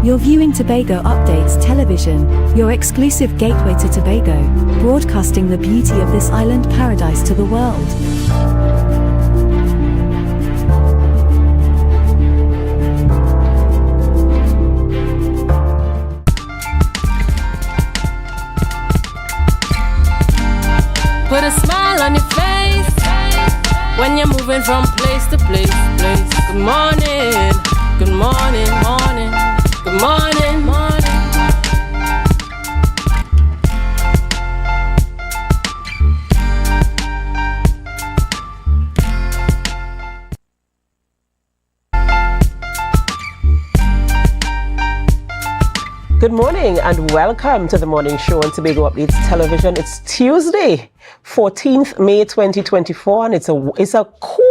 You're viewing Tobago Updates Television, your exclusive gateway to Tobago, broadcasting the beauty of this island paradise to the world. Put a smile on your face when you're moving from place to place. Good morning, good morning, morning, good morning, morning. Good morning and welcome to the morning show on Tobago Updates Television. It's Tuesday, 14th May 2024, and it's a cool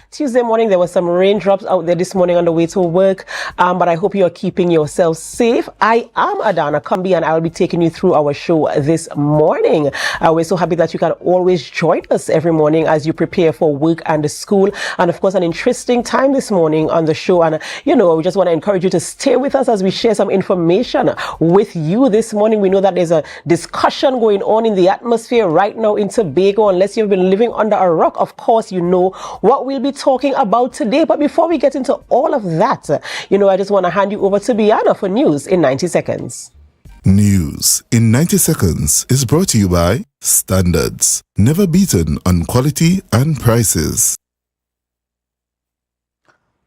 Tuesday morning. There were some raindrops out there this morning on the way to work, but I hope you are keeping yourself safe. I am Adana Kumbi and I'll be taking you through our show this morning. We're so happy that you can always join us every morning as you prepare for work and school, and of course an interesting time this morning on the show. And we just want to encourage you to stay with us as we share some information with you this morning. We know that there's a discussion going on in the atmosphere right now in Tobago. Unless you've been living under a rock, of course you know what we'll be talking about today. But before we get into all of that, I just want to hand you over to Biana for news in 90 seconds. News in 90 seconds is brought to you by Standards, never beaten on quality and prices.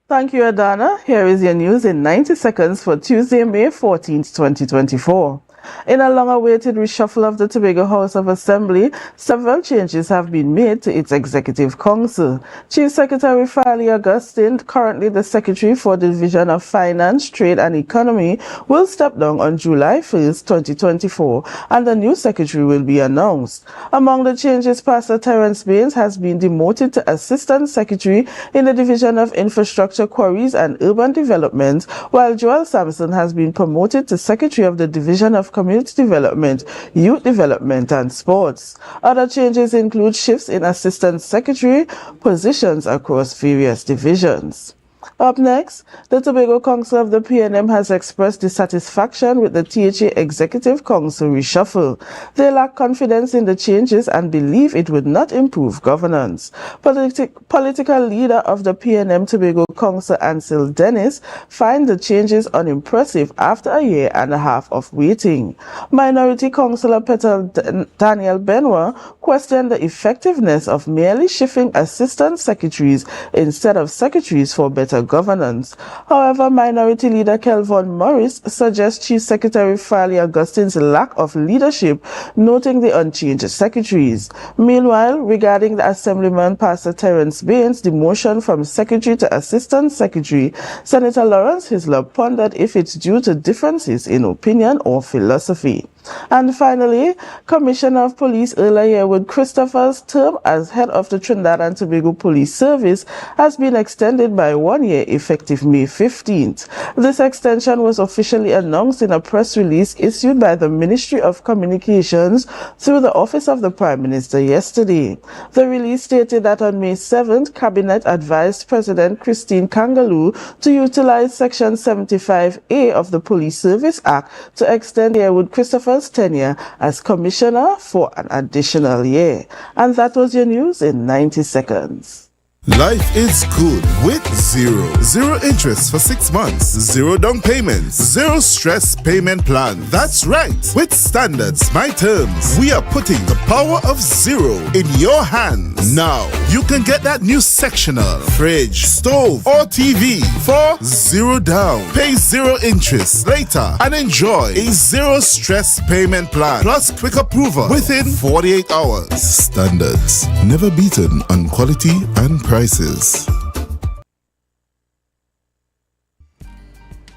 Thank you, Adana. Here is your news in 90 seconds for Tuesday, May 14th, 2024. In a long-awaited reshuffle of the Tobago House of Assembly, several changes have been made to its Executive Council. Chief Secretary Farley Augustine, currently the Secretary for the Division of Finance, Trade and Economy, will step down on July 1st, 2024, and the new Secretary will be announced. Among the changes, Pastor Terence Baines has been demoted to Assistant Secretary in the Division of Infrastructure, Quarries and Urban Development, while Joel Sampson has been promoted to Secretary of the Division of Community Development, Youth Development and Sports. Other changes include shifts in Assistant Secretary positions across various divisions. Up next, the Tobago Council of the PNM has expressed dissatisfaction with the THA Executive Council reshuffle. They lack confidence in the changes and believe it would not improve governance. Political leader of the PNM Tobago Council, Ansel Dennis, find the changes unimpressive after a year and a half of waiting. Minority Councillor Peter Daniel Benoit questioned the effectiveness of merely shifting assistant secretaries instead of secretaries for better governance. However, Minority Leader Kelvon Morris suggests Chief Secretary Farley Augustine's lack of leadership, noting the unchanged secretaries. Meanwhile, regarding the Assemblyman Pastor Terence Baines' demotion from Secretary to Assistant Secretary, Senator Lawrence Hislop pondered if it's due to differences in opinion or philosophy. And finally, Commissioner of Police Earl Yearwood Christopher's term as head of the Trinidad and Tobago Police Service has been extended by 1 year effective May 15th. This extension was officially announced in a press release issued by the Ministry of Communications through the Office of the Prime Minister yesterday. The release stated that on May 7th, Cabinet advised President Christine Kangaloo to utilize Section 75A of the Police Service Act to extend Yearwood Christopher's tenure as Commissioner for an additional year. And that was your news in 90 seconds. Life is good with zero interest for 6 months, zero down payments, zero stress payment plan. That's right. With Standards My Terms, we are putting the power of zero in your hands. Now, you can get that new sectional, fridge, stove, or TV for zero down. Pay zero interest later and enjoy a zero stress payment plan plus quick approval within 48 hours. Standards, never beaten on quality and prices.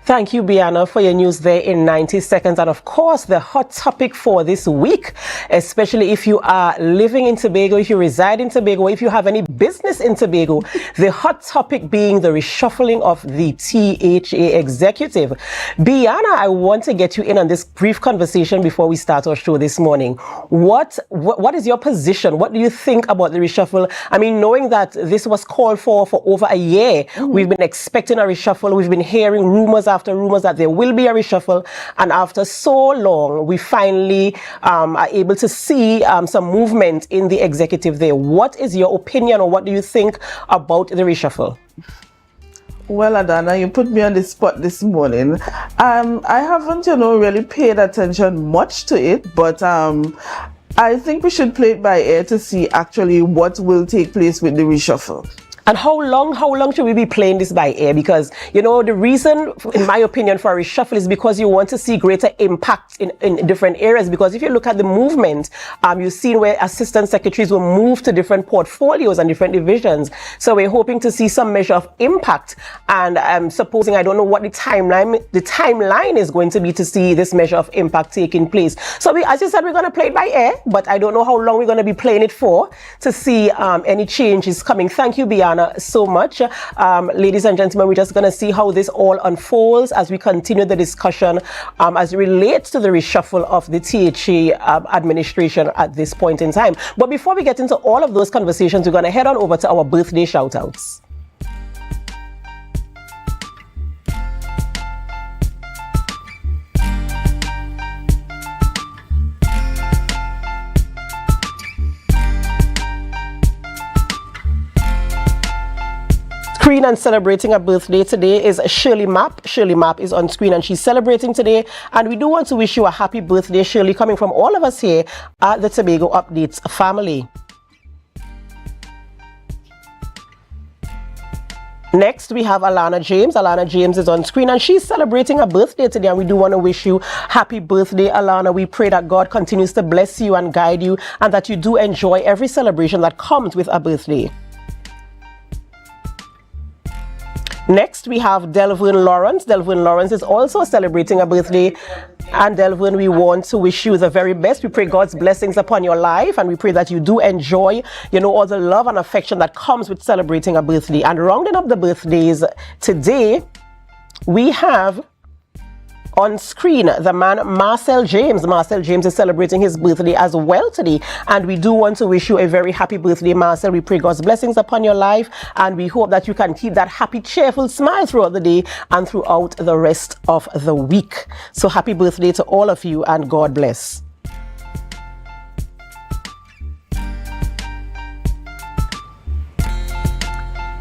Thank you, Biana, for your news there in 90 seconds. And of course, the hot topic for this week, especially if you are living in Tobago, if you reside in Tobago, if you have any business in Tobago, the hot topic being the reshuffling of the THA executive. Biana, I want to get you in on this brief conversation before we start our show this morning. What is your position? What do you think about the reshuffle? I mean, knowing that this was called for over a year, we've been expecting a reshuffle. We've been hearing rumors after rumors that there will be a reshuffle, and after so long, we finally are able to see some movement in the executive there. What is your opinion, or what do you think about the reshuffle? Well, Adana, you put me on the spot this morning. I haven't, really paid attention much to it, but I think we should play it by ear to see actually what will take place with the reshuffle. And how long should we be playing this by ear? Because, the reason, in my opinion, for a reshuffle is because you want to see greater impact in different areas. Because if you look at the movement, you've seen where assistant secretaries will move to different portfolios and different divisions. So we're hoping to see some measure of impact. And I'm supposing, I don't know what the timeline is going to be to see this measure of impact taking place. So as you said, we're going to play it by ear, but I don't know how long we're going to be playing it for to see any changes coming. Thank you, Bianca, so much. Ladies and gentlemen, we're just going to see how this all unfolds as we continue the discussion as it relates to the reshuffle of the THA administration at this point in time. But before we get into all of those conversations, we're going to head on over to our birthday shoutouts. Screen and celebrating a birthday today is Shirley Mapp. Shirley Mapp is on screen and she's celebrating today. And we do want to wish you a happy birthday, Shirley, coming from all of us here at the Tobago Updates family. Next, we have Alana James. Alana James is on screen and she's celebrating a birthday today, and we do want to wish you happy birthday, Alana. We pray that God continues to bless you and guide you, and that you do enjoy every celebration that comes with a birthday. Next, we have Delvin Lawrence. Delvin Lawrence is also celebrating a birthday. And Delvin, we want to wish you the very best. We pray God's blessings upon your life, and we pray that you do enjoy, all the love and affection that comes with celebrating a birthday. And rounding up the birthdays today, we have on screen the man Marcel James. Marcel James is celebrating his birthday as well today, and we do want to wish you a very happy birthday, Marcel. We pray God's blessings upon your life, and we hope that you can keep that happy, cheerful smile throughout the day and throughout the rest of the week. So happy birthday to all of you, and God bless.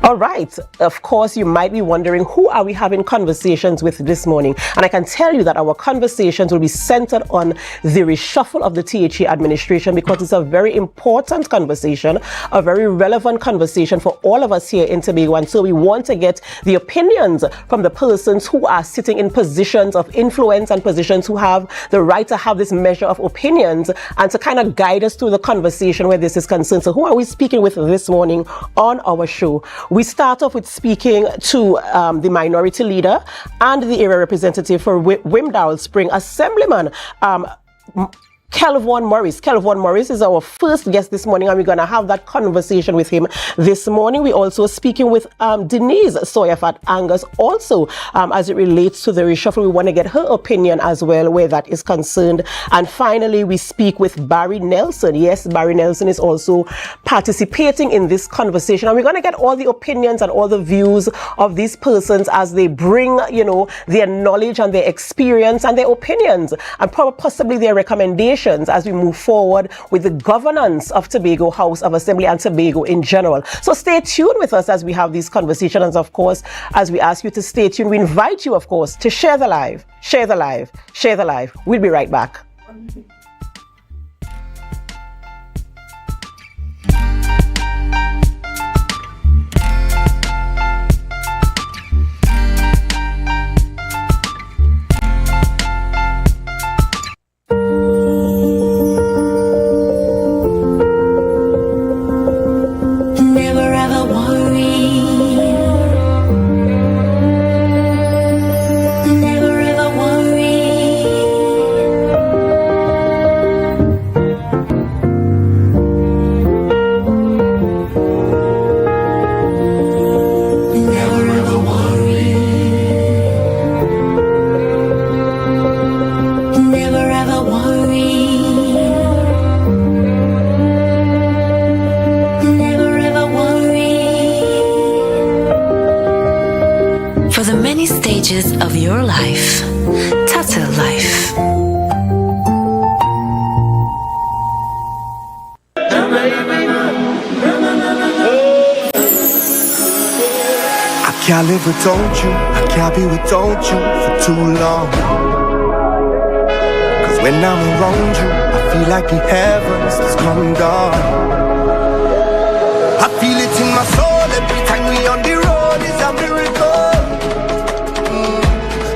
All right, of course, you might be wondering, who are we having conversations with this morning? And I can tell you that our conversations will be centered on the reshuffle of the THA administration, because it's a very important conversation, a very relevant conversation for all of us here in Tobago. And so we want to get the opinions from the persons who are sitting in positions of influence and positions who have the right to have this measure of opinions, and to kind of guide us through the conversation where this is concerned. So who are we speaking with this morning on our show? We start off with speaking to the minority leader and the area representative for Wimdal Spring, Assemblyman Kelvon Morris. Kelvon Morris is our first guest this morning, and we're going to have that conversation with him this morning. We're also speaking with Denise Soyer-Angus, also as it relates to the reshuffle. We want to get her opinion as well, where that is concerned. And finally, we speak with Barry Nelson. Yes, Barry Nelson is also participating in this conversation, and we're going to get all the opinions and all the views of these persons as they bring, their knowledge and their experience and their opinions, and possibly their recommendations as we move forward with the governance of Tobago House of Assembly and Tobago in general. So stay tuned with us as we have these conversations. And of course, as we ask you to stay tuned, we invite you, of course, to share the live, share the live, share the live. We'll be right back. For the many stages stages of your life. Tata Life. I can't live without you, I can't be without you for too long. Cause when I'm around you, I feel like the heavens just come down. I feel it in my soul every time we on the road, it's a miracle.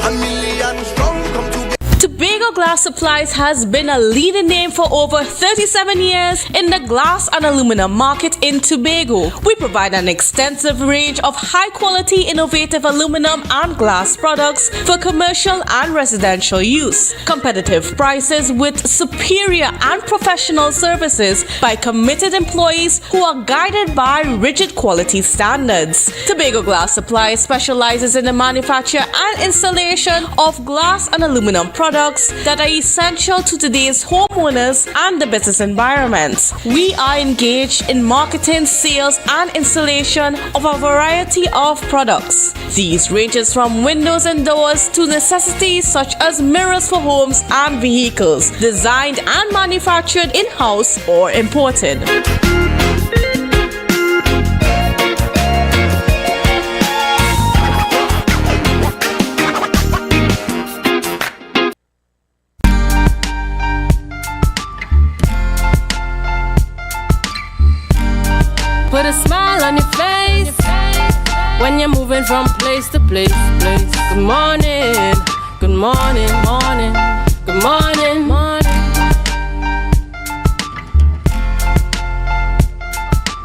A million strong come together. Tobago Glass Supplies has been a leading name for over 37 years in the glass and aluminum market in Tobago. We provide an extensive range of high-quality, innovative aluminum and glass products for commercial and residential use. Competitive prices with superior and professional services by committed employees who are guided by rigid quality standards. Tobago Glass Supplies specializes in the manufacture and installation of glass and aluminum products that are essential to today's homeowners and the business environment. We are engaged in marketing, sales, and installation of a variety of products. These ranges from windows and doors to necessities such as mirrors for homes and vehicles, designed and manufactured in-house or imported. Put a smile on your face when you're moving from place to place. Good morning, good morning, morning, good morning, morning.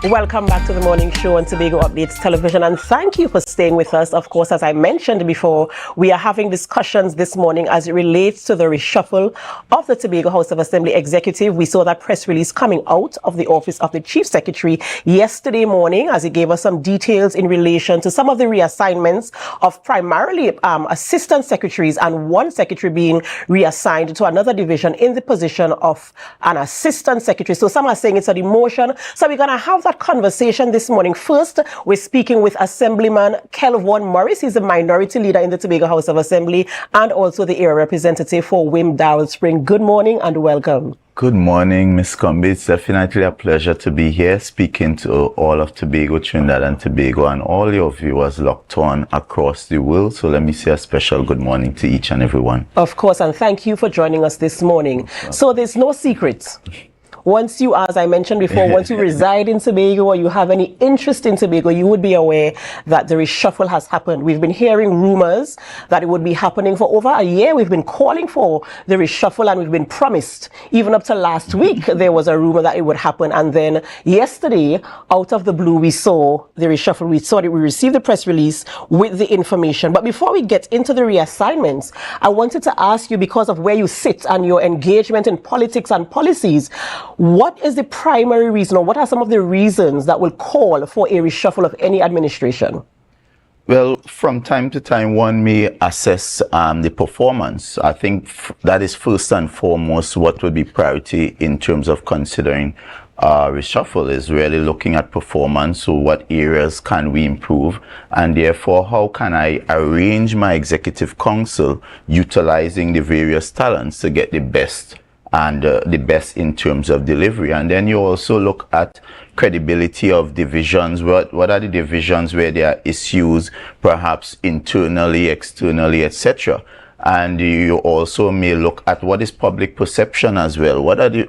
Welcome back to the morning show on Tobago Updates Television, and thank you for staying with us. Of course, as I mentioned before, we are having discussions this morning as it relates to the reshuffle of the Tobago House of Assembly Executive. We saw that press release coming out of the office of the Chief Secretary yesterday morning, as it gave us some details in relation to some of the reassignments of primarily assistant secretaries and one secretary being reassigned to another division in the position of an assistant secretary. So some are saying it's a demotion. So we're going to have that conversation this morning. First, we're speaking with Assemblyman Kelvon Morris. He's the minority leader in the Tobago House of Assembly and also the area representative for Wim Darrell Spring. Good morning and welcome. Good morning, Ms. Combi. It's definitely a pleasure to be here speaking to all of Tobago, Trinidad and Tobago, and all your viewers locked on across the world. So let me say a special good morning to each and every one. Of course, and thank you for joining us this morning. So there's no secrets. Once you, as I mentioned before, once you reside in Tobago or you have any interest in Tobago, you would be aware that the reshuffle has happened. We've been hearing rumors that it would be happening for over a year. We've been calling for the reshuffle and we've been promised. Even up to last week, there was a rumor that it would happen. And then yesterday, out of the blue, we saw the reshuffle. We received the press release with the information. But before we get into the reassignments, I wanted to ask you, because of where you sit and your engagement in politics and policies, what is the primary reason, or what are some of the reasons that will call for a reshuffle of any administration? Well, from time to time, one may assess the performance. I think that is first and foremost what would be priority in terms of considering reshuffle, is really looking at performance. So what areas can we improve, and therefore how can I arrange my executive council utilizing the various talents to get the best and the best in terms of delivery. And then you also look at credibility of divisions. What are the divisions where there are issues, perhaps internally, externally, etc. And you also may look at what is public perception as well. What the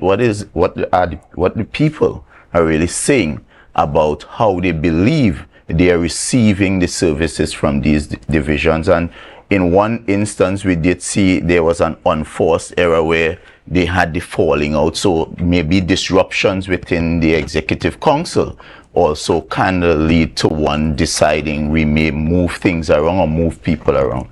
people are really saying about how they believe they are receiving the services from these divisions. And in one instance, we did see there was an unforced error where they had the falling out. So maybe disruptions within the executive council also can lead to one deciding we may move things around or move people around.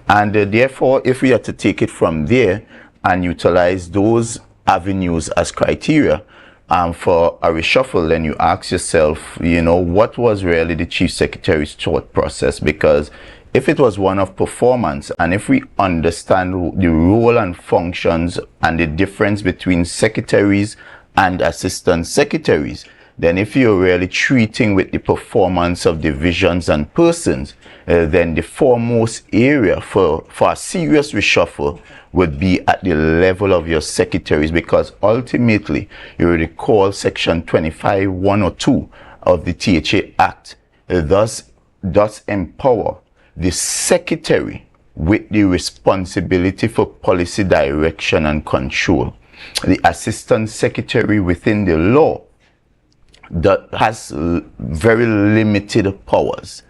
And therefore, if we are to take it from there and utilize those avenues as criteria for a reshuffle, then you ask yourself, what was really the Chief Secretary's thought process? Because if it was one of performance, and if we understand the role and functions and the difference between secretaries and assistant secretaries, then if you're really treating with the performance of divisions and persons, then the foremost area for a serious reshuffle would be at the level of your secretaries, because ultimately, you recall Section 25(1)(2) of the THA Act thus empower the secretary with the responsibility for policy direction and control. The assistant secretary within the law that has very limited powers.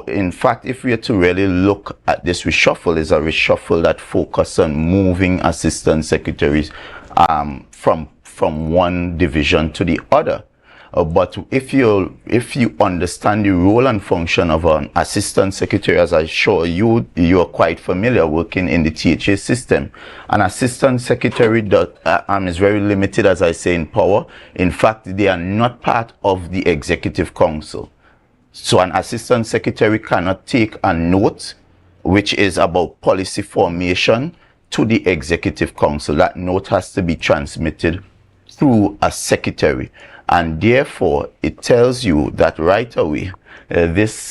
In fact, if we are to really look at this reshuffle, is a reshuffle that focuses on moving assistant secretaries from one division to the other. But if you understand the role and function of an assistant secretary, as I'm sure you are quite familiar working in the THA system, an assistant secretary is very limited, as I say, in power. In fact, they are not part of the executive council. So an assistant secretary cannot take a note which is about policy formation to the executive council. That note has to be transmitted through a secretary. And therefore, it tells you that right away,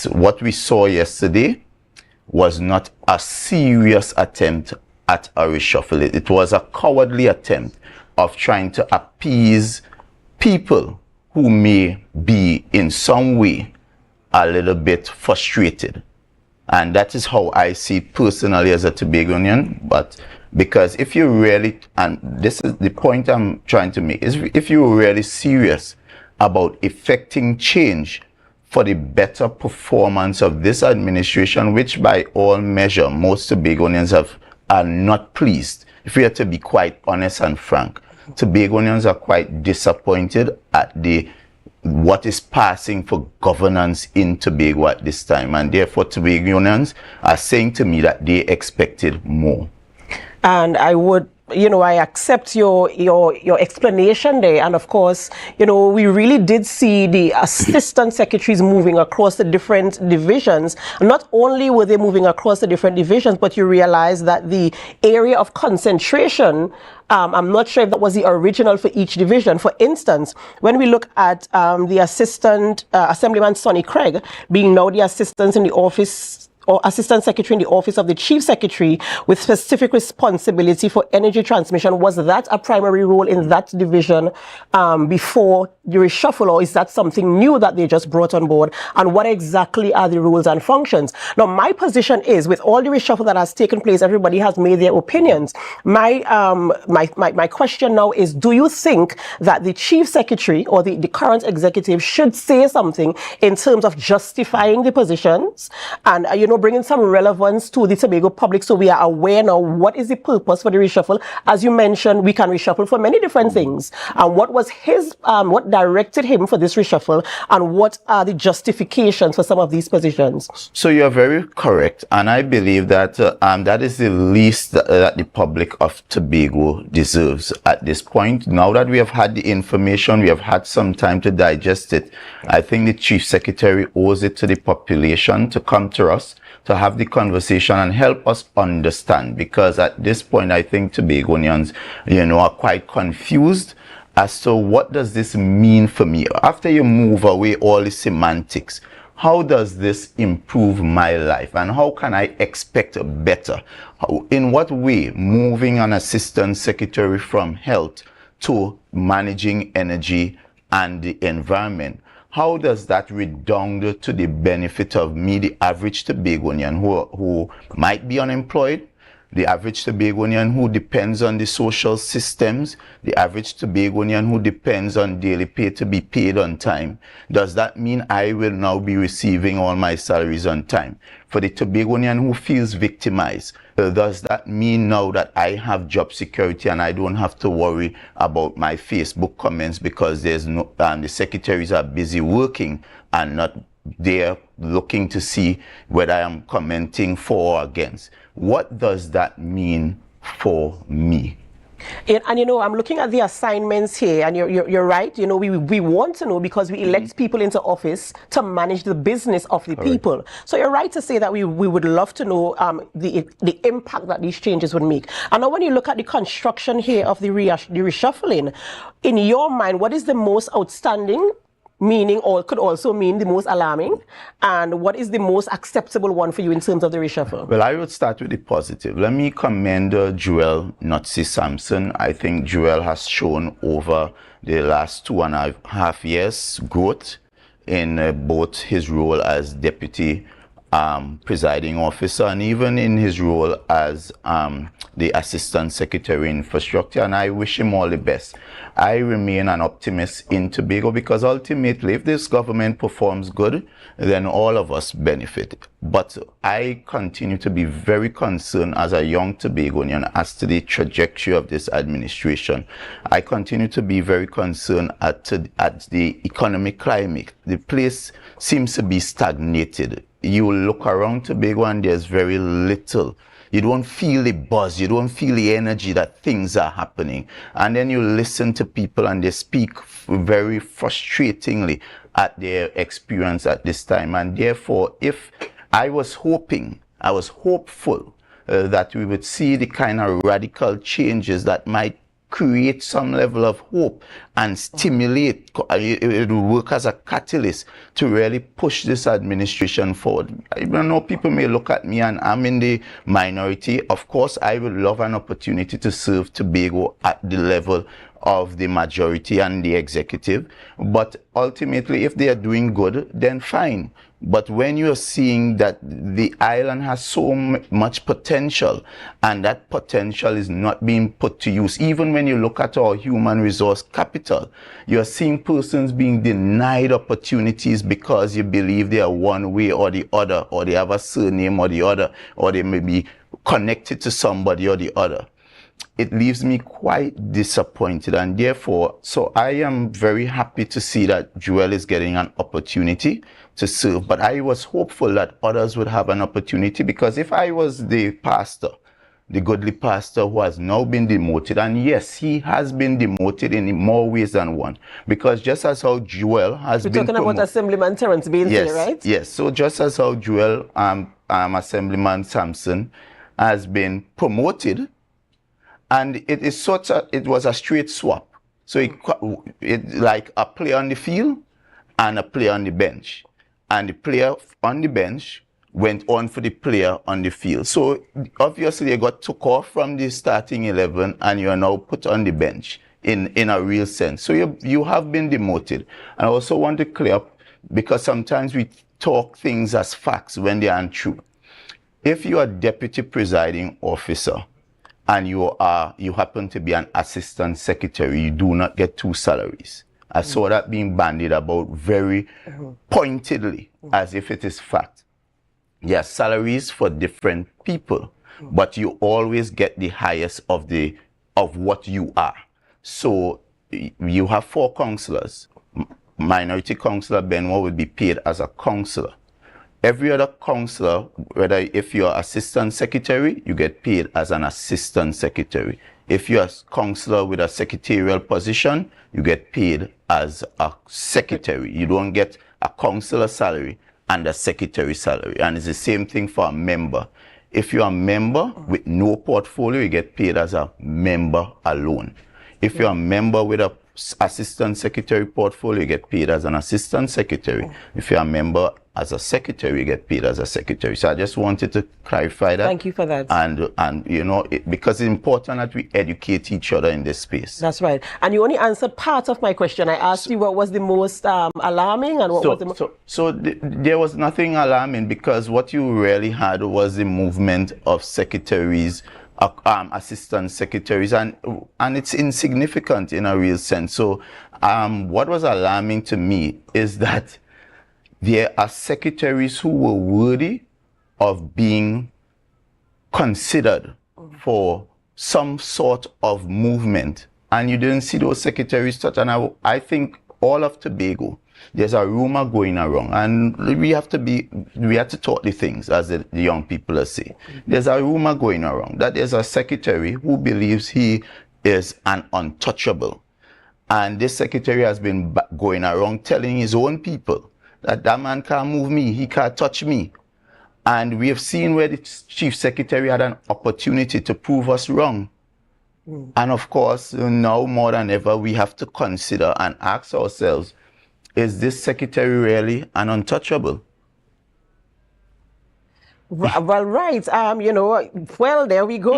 what we saw yesterday was not a serious attempt at a reshuffle. It was a cowardly attempt of trying to appease people who may be in some way a little bit frustrated. And that is how I see it personally as a Tobagonian. But because if you really, and this is the point I'm trying to make, is if you're really serious about effecting change for the better performance of this administration, which by all measure, most Tobagonians are not pleased. If we are to be quite honest and frank, Tobagonians are quite disappointed at what is passing for governance in Tobago at this time. And therefore, Tobagonians are saying to me that they expected more. And I would, I accept your explanation there. And of course, we really did see the assistant secretaries moving across the different divisions. Not only were they moving across the different divisions, but you realize that the area of concentration, I'm not sure if that was the original for each division. For instance, when we look at the assistant, Assemblyman Sonny Craig, being now the assistant in the office, or assistant secretary in the office of the chief secretary with specific responsibility for energy transmission, was that a primary role in that division before the reshuffle, or is that something new that they just brought on board? And what exactly are the rules and functions? Now, my position is, with all the reshuffle that has taken place, everybody has made their opinions. My question now is, do you think that the chief secretary or the current executive should say something in terms of justifying the positions and, bringing some relevance to the Tobago public, so we are aware now what is the purpose for the reshuffle? As you mentioned, we can reshuffle for many different things. And what was what directed him for this reshuffle, and what are the justifications for some of these positions? So you are very correct, and I believe that that is the least that the public of Tobago deserves at this point. Now that we have had the information, we have had some time to digest it, I think the chief secretary owes it to the population to come to us, to have the conversation and help us understand, because at this point I think Tobagonians, are quite confused as to what does this mean for me. After you move away all the semantics, how does this improve my life, and how can I expect better? In what way moving an assistant secretary from health to managing energy and the environment, how does that redound to the benefit of me, the average Tobagonian who might be unemployed, the average Tobagonian who depends on the social systems, the average Tobagonian who depends on daily pay to be paid on time? Does that mean I will now be receiving all my salaries on time? For the Tobagonian who feels victimized, does that mean now that I have job security and I don't have to worry about my Facebook comments because there's no, the secretaries are busy working and not there looking to see whether I am commenting for or against? What does that mean for me? And you know, I'm looking at the assignments here, and you're right. You know, we want to know because we elect people into office to manage the business of the people. So you're right to say that we would love to know the impact that these changes would make. And now when you look at the construction here of the reshuffling, in your mind, what is the most outstanding, meaning, or could also mean the most alarming, and what is the most acceptable one for you in terms of the reshuffle? Well, I would start with the positive. Let me commend Joel Notsi Sampson. I think Joel has shown over the last 2.5 years growth in both his role as deputy presiding officer and even in his role as the Assistant Secretary Infrastructure, and I wish him all the best. I remain an optimist in Tobago because ultimately if this government performs good, then all of us benefit. But I continue to be very concerned as a young Tobagonian as to the trajectory of this administration. I continue to be very concerned at the economic climate. The place seems to be stagnated. You look around Tobago and there's very little. You don't feel the buzz, you don't feel the energy that things are happening. And then you listen to people and they speak very frustratingly at their experience at this time. And therefore, if I was hopeful that we would see the kind of radical changes that might create some level of hope and stimulate, it will work as a catalyst to really push this administration forward. I know people may look at me and I'm in the minority. Of course, I would love an opportunity to serve Tobago at the level of the majority and the executive. But ultimately, if they are doing good, then fine. But when you're seeing that the island has so much potential and that potential is not being put to use, even when you look at our human resource capital, you're seeing persons being denied opportunities because you believe they are one way or the other, or they have a surname or the other, or they may be connected to somebody or the other. It leaves me quite disappointed, and therefore, so I am very happy to see that Joel is getting an opportunity to serve, but I was hopeful that others would have an opportunity, because if I was the pastor, the godly pastor who has now been demoted, and yes, he has been demoted in more ways than one, because just as how Joel has been talking about Assemblyman Terence Baines here, right? Yes, so just as how Joel, Assemblyman Sampson has been promoted, and it was a straight swap. So it like a player on the field and a player on the bench. And the player on the bench went on for the player on the field. So obviously they got took off from the starting 11 and you are now put on the bench in a real sense. So you have been demoted. And I also want to clear up, because sometimes we talk things as facts when they aren't true. If you are deputy presiding officer, and you happen to be an assistant secretary, you do not get 2 salaries. I saw that being bandied about very pointedly, as if it is fact. There are salaries for different people, but you always get the highest of what you are. So you have 4 councillors. Minority councillor Benwa would be paid as a councillor. Every other councillor, whether if you're assistant secretary, you get paid as an assistant secretary. If you're a councillor with a secretarial position, you get paid as a secretary. You don't get a councillor salary and a secretary salary. And it's the same thing for a member. If you're a member with no portfolio, you get paid as a member alone. If you're a member with a assistant secretary portfolio, you get paid as an assistant secretary. If you're a member as a secretary, you get paid as a secretary. So I just wanted to clarify that. Thank you for that. And you know, because it's important that we educate each other in this space. That's right. And you only answered part of my question. I asked you what was the most alarming and what was the most... There was nothing alarming, because what you really had was the movement of secretaries, assistant secretaries, and it's insignificant in a real sense. So what was alarming to me is that there are secretaries who were worthy of being considered for some sort of movement, and you didn't see those secretaries touch. And I think all of Tobago, there's a rumor going around, and we have to talk the things, as the young people are saying. There's a rumor going around that there's a secretary who believes he is an untouchable. And this secretary has been going around telling his own people that that man can't move me, he can't touch me. And we have seen where the chief secretary had an opportunity to prove us wrong. And of course, now more than ever, we have to consider and ask ourselves, is this secretary really an untouchable? Well, right. Well, there we go.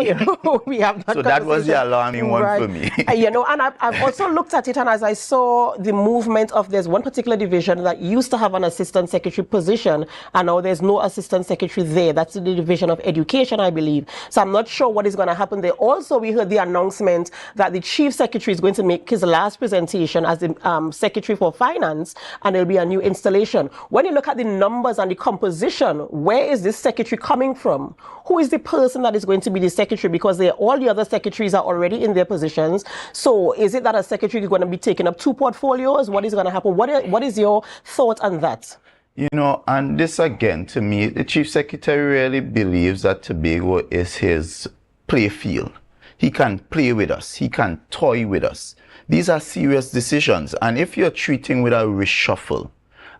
We have that. So that was the alarming one for me. And I've also looked at it, and as I saw the movement of, there's one particular division that used to have an assistant secretary position, and now there's no assistant secretary there. That's the division of education, I believe. So I'm not sure what is going to happen there. Also, we heard the announcement that the chief secretary is going to make his last presentation as the secretary for finance, and there'll be a new installation. When you look at the numbers and the composition, where is this secretary coming from? Who is the person that is going to be the secretary? Because all the other secretaries are already in their positions. So is it that a secretary is going to be taking up two portfolios? What is going to happen? What is your thought on that? And this again, to me, the chief secretary really believes that Tobago is his play field. He can play with us. He can toy with us. These are serious decisions. And if you're treating with a reshuffle,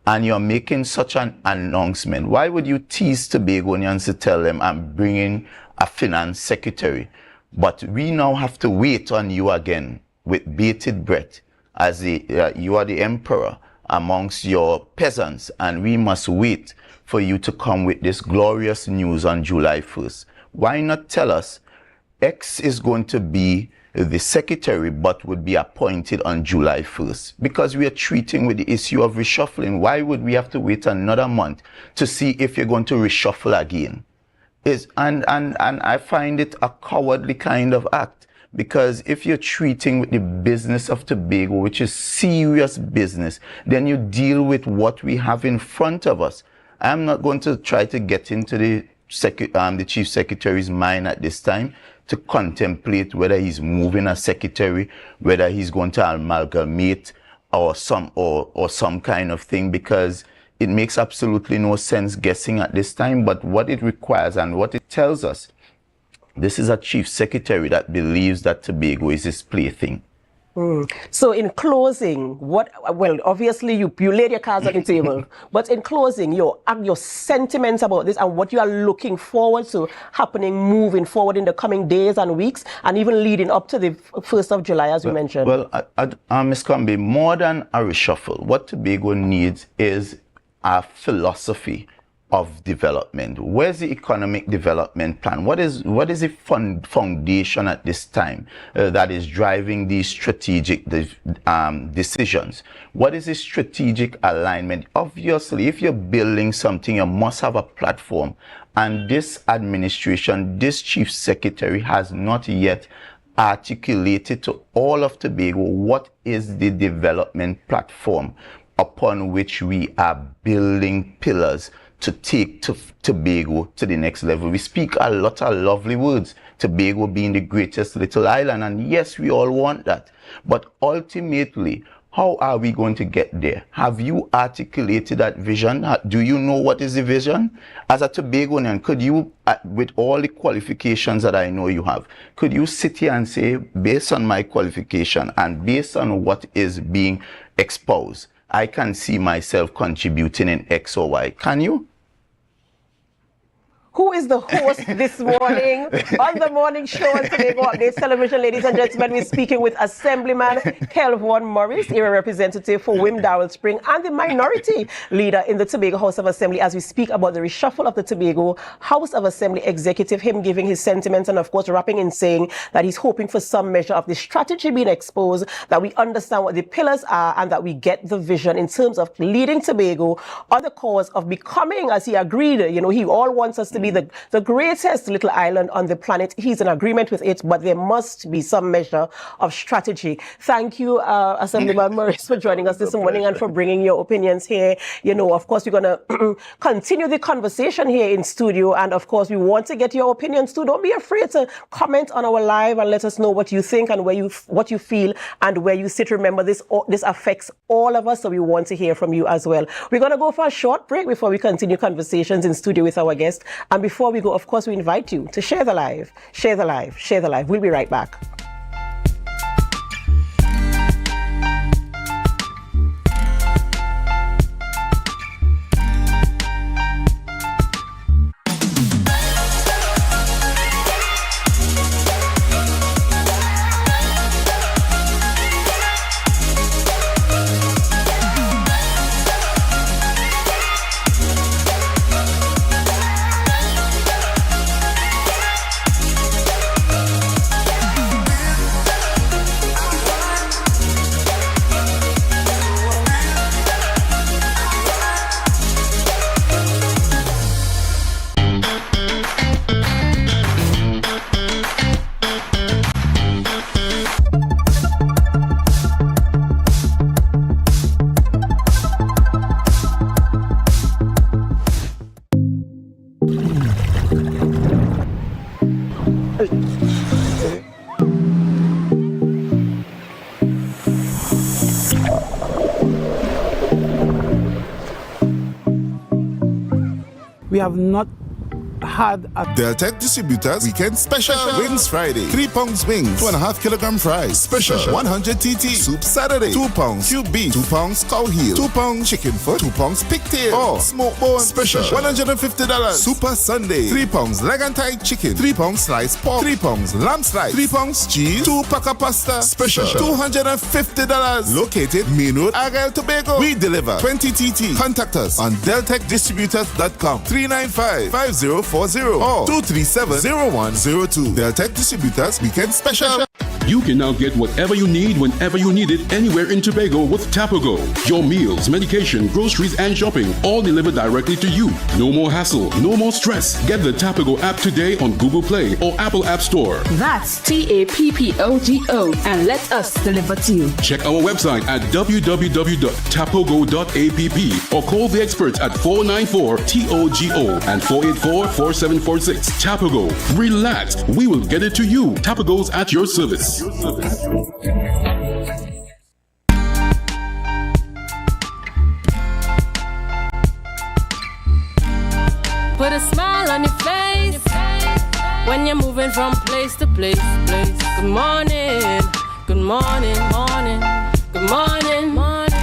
and you're making such an announcement, why would you tease Tobagonians to tell them I'm bringing a finance secretary? But we now have to wait on you again with bated breath, as you are the emperor amongst your peasants, and we must wait for you to come with this glorious news on July 1st. Why not tell us X is going to be the secretary, but would be appointed on July 1st? Because we are treating with the issue of reshuffling. Why would we have to wait another month to see if you're going to reshuffle again? And I find it a cowardly kind of act, because if you're treating with the business of Tobago, which is serious business, then you deal with what we have in front of us. I'm not going to try to get into the chief secretary's mind at this time to contemplate whether he's moving a secretary, whether he's going to amalgamate or some kind of thing, because it makes absolutely no sense guessing at this time. But what it requires and what it tells us, this is a chief secretary that believes that Tobago is his plaything. So in closing, obviously you laid your cards on the table, but in closing, your sentiments about this and what you are looking forward to happening moving forward in the coming days and weeks, and even leading up to the 1st of July, as you mentioned. Well, Ms. Combe, more than a reshuffle, what Tobago needs is a philosophy of development. Where's the economic development plan? What is the foundation at this time that is driving these strategic decisions? What is the strategic alignment? Obviously, if you're building something, you must have a platform. And this administration, this chief secretary has not yet articulated to all of Tobago what is the development platform upon which we are building pillars to take Tobago to the next level. We speak a lot of lovely words, Tobago being the greatest little island, and yes, we all want that. But ultimately, how are we going to get there? Have you articulated that vision? Do you know what is the vision? As a Tobagonian, could you, with all the qualifications that I know you have, could you sit here and say, based on my qualification and based on what is being exposed, I can see myself contributing in X or Y? Can you? Who is the host this morning on the morning show on Tobago Updates Television? Ladies and gentlemen, we're speaking with Assemblyman Kelvon Morris, area representative for Wim Darrell Spring, and the minority leader in the Tobago House of Assembly, as we speak about the reshuffle of the Tobago House of Assembly executive, him giving his sentiments and, of course, wrapping in saying that he's hoping for some measure of the strategy being exposed, that we understand what the pillars are, and that we get the vision in terms of leading Tobago on the cause of becoming, as he agreed, he all wants us to be the greatest little island on the planet. He's in agreement with it, but there must be some measure of strategy. Thank you, Assemblyman Morris, for joining us this morning and for bringing your opinions here. Of course, we're going to continue the conversation here in studio, and of course, we want to get your opinions too. Don't be afraid to comment on our live and let us know what you think and what you feel and where you sit. Remember, this affects all of us, so we want to hear from you as well. We're going to go for a short break before we continue conversations in studio with our guest. And before we go, of course, we invite you to share the live, share the live, share the live. We'll be right back. We have not had a Deltec Distributors Weekend Special. Wings Friday, 3 pounds wings, 2.5 kilogram fries. Special 100 TT. Soup Saturday, 2 pounds cube beef, 2 pounds cow heel, 2 pounds chicken foot, 2 pounds pigtail, or smoke bone. Special $150. Super Sunday, 3 pounds leg and thigh chicken, 3 pounds sliced pork, 3 pounds lamb slice, 3 pounds cheese, 2 pack of pasta. Special $250. Located Main Road, Argyle, Tobago. We deliver 20 TT. Contact us on deltecdistributors.com 395-5040 or 237-0102. Deltec Distributors Weekend Special. You can now get whatever you need whenever you need it anywhere in Tobago with Tobago. Your meals, medication, groceries, and shopping all delivered directly to you. No more hassle, no more stress. Get the Tobago app today on Google Play or Apple App Store. That's TAPPOGO and let us deliver to you. Check our website at www.tapogo.app or call the experts at 494-TOGO and 484-4746. Tobago. Relax. We will get it to you. Tobago's at your service. Put a smile on your face when you're moving from place to place. Good morning, good morning, morning, good morning, morning.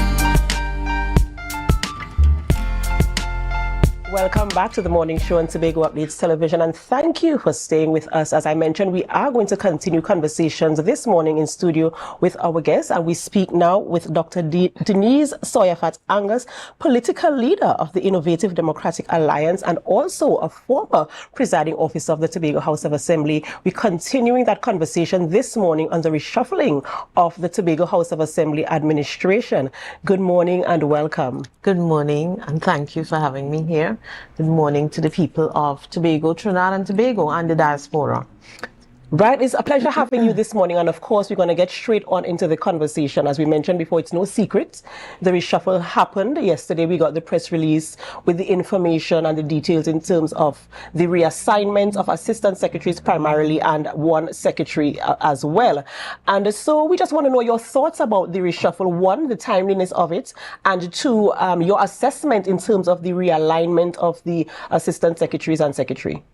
Welcome back to the morning show on Tobago Updates Television, and thank you for staying with us. As I mentioned, we are going to continue conversations this morning in studio with our guests, and we speak now with Dr. Denise Soyer-Angus, political leader of the Innovative Democratic Alliance and also a former presiding officer of the Tobago House of Assembly. We're continuing that conversation this morning on the reshuffling of the Tobago House of Assembly administration. Good morning and welcome. Good morning, and thank you for having me here. Good morning to the people of Tobago, Trinidad and Tobago, and the diaspora. Right, it's a pleasure having you this morning, and of course we're going to get straight on into the conversation. As we mentioned before, it's no secret. The reshuffle happened yesterday. We got the press release with the information and the details in terms of the reassignment of assistant secretaries primarily and one secretary as well. And so we just want to know your thoughts about the reshuffle. One, the timeliness of it, and two, your assessment in terms of the realignment of the assistant secretaries and secretary.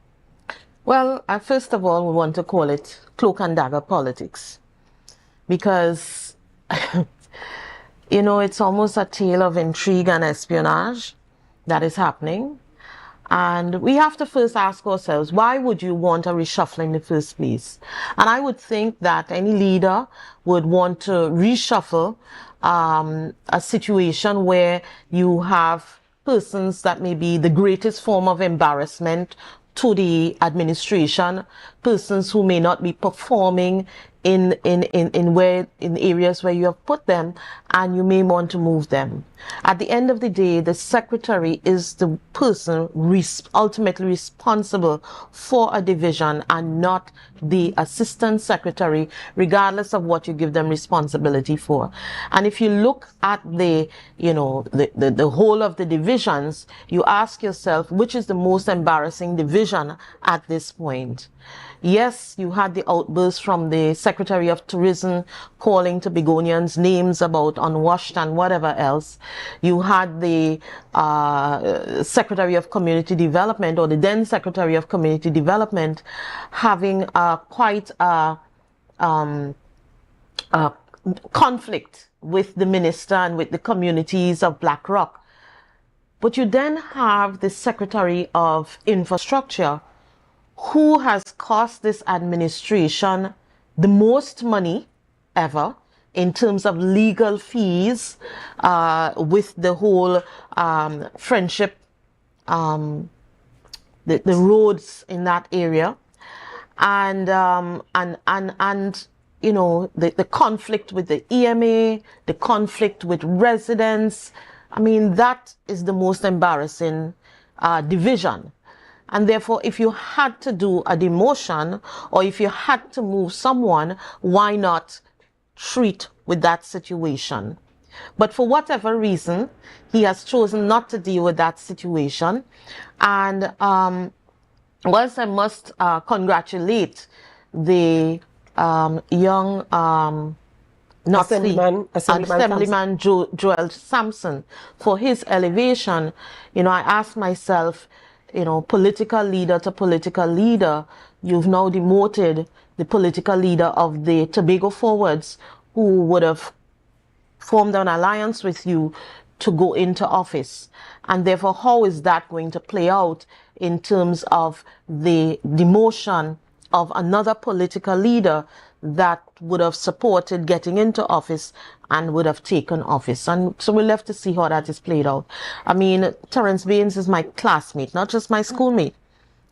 Well, first of all, we want to call it cloak and dagger politics because, you know, it's almost a tale of intrigue and espionage that is happening. And we have to first ask ourselves, why would you want a reshuffle in the first place? And I would think that any leader would want to reshuffle a situation where you have persons that may be the greatest form of embarrassment to the administration, persons who may not be performing in areas where you have put them, and you may want to move them. At the end of the day, the secretary is the person ultimately responsible for a division and not the assistant secretary, regardless of what you give them responsibility for. And if you look at the whole of the divisions, you ask yourself, which is the most embarrassing division at this point? Yes, you had the outburst from the Secretary of Tourism calling Tobagonians names about unwashed and whatever else. You had the Secretary of Community Development, or the then Secretary of Community Development, having quite a conflict with the minister and with the communities of Black Rock. But you then have the Secretary of Infrastructure, who has cost this administration the most money ever in terms of legal fees with the whole friendship, the roads in that area, and you know, the conflict with the EMA, the conflict with residents. I mean, that is the most embarrassing division. And therefore, if you had to do a demotion, or if you had to move someone, why not treat with that situation? But for whatever reason, he has chosen not to deal with that situation. And whilst I must congratulate the young Assemblyman Joel Sampson for his elevation, you know, I asked myself, you know, political leader to political leader, you've now demoted the political leader of the Tobago Forwards who would have formed an alliance with you to go into office. And therefore, how is that going to play out in terms of the demotion of another political leader that would have supported getting into office and would have taken office? And so we're left to see how that is played out. I mean, Terence Baines is my classmate, not just my schoolmate.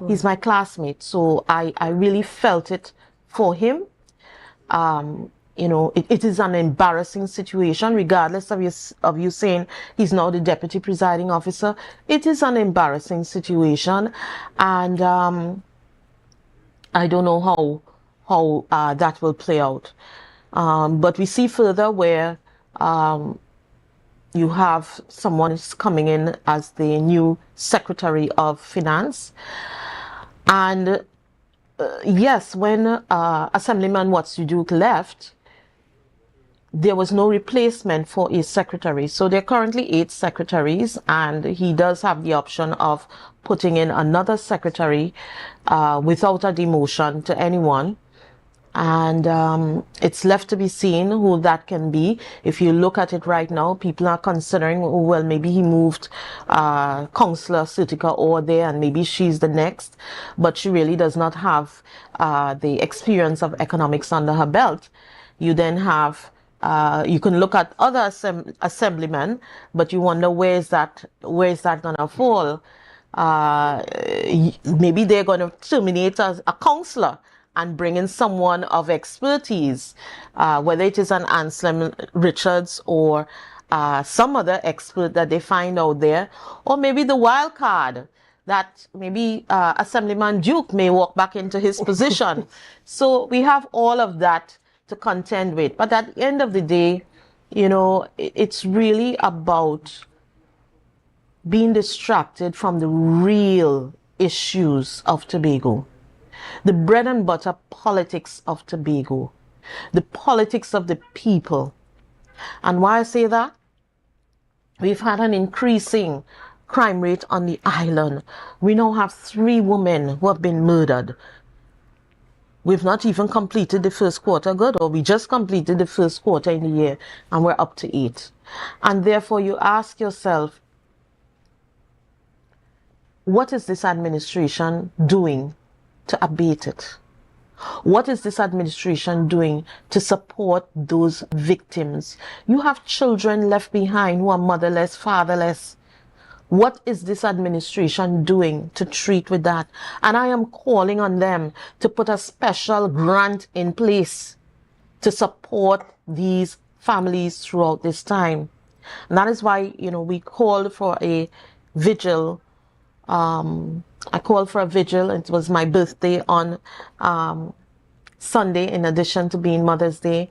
He's my classmate. So I really felt it for him. You know, it is an embarrassing situation, regardless of you saying he's now the deputy presiding officer. It is an embarrassing situation, and I don't know how that will play out. But we see further where you have someone who's coming in as the new Secretary of Finance, and yes, when Assemblyman Watsuduke left, there was no replacement for a secretary. So there are currently 8 secretaries, and he does have the option of putting in another secretary without a demotion to anyone. And it's left to be seen who that can be. If you look at it right now, people are considering, oh, well, maybe he moved Councillor Sutika over there and maybe she's the next. But she really does not have the experience of economics under her belt. You then have you can look at other assemblymen, but you wonder where is that gonna fall? Maybe they're gonna terminate a councillor and bring in someone of expertise, whether it is an Anselm Richards or some other expert that they find out there, or maybe the wild card that maybe Assemblyman Duke may walk back into his position. So we have all of that to contend with. But at the end of the day, you know, it's really about being distracted from the real issues of Tobago, the bread and butter politics of Tobago, the politics of the people. And why I say that? We've had an increasing crime rate on the island. We now have 3 women who have been murdered. We've not even completed the first quarter, good, or we just completed the first quarter in the year, and we're up to 8. And therefore, you ask yourself, what is this administration doing to abate it? What is this administration doing to support those victims? You have children left behind who are motherless, fatherless. What is this administration doing to treat with that? And I am calling on them to put a special grant in place to support these families throughout this time. And that is why, you know, we called for a vigil. I called for a vigil. It was my birthday on Sunday, in addition to being Mother's Day.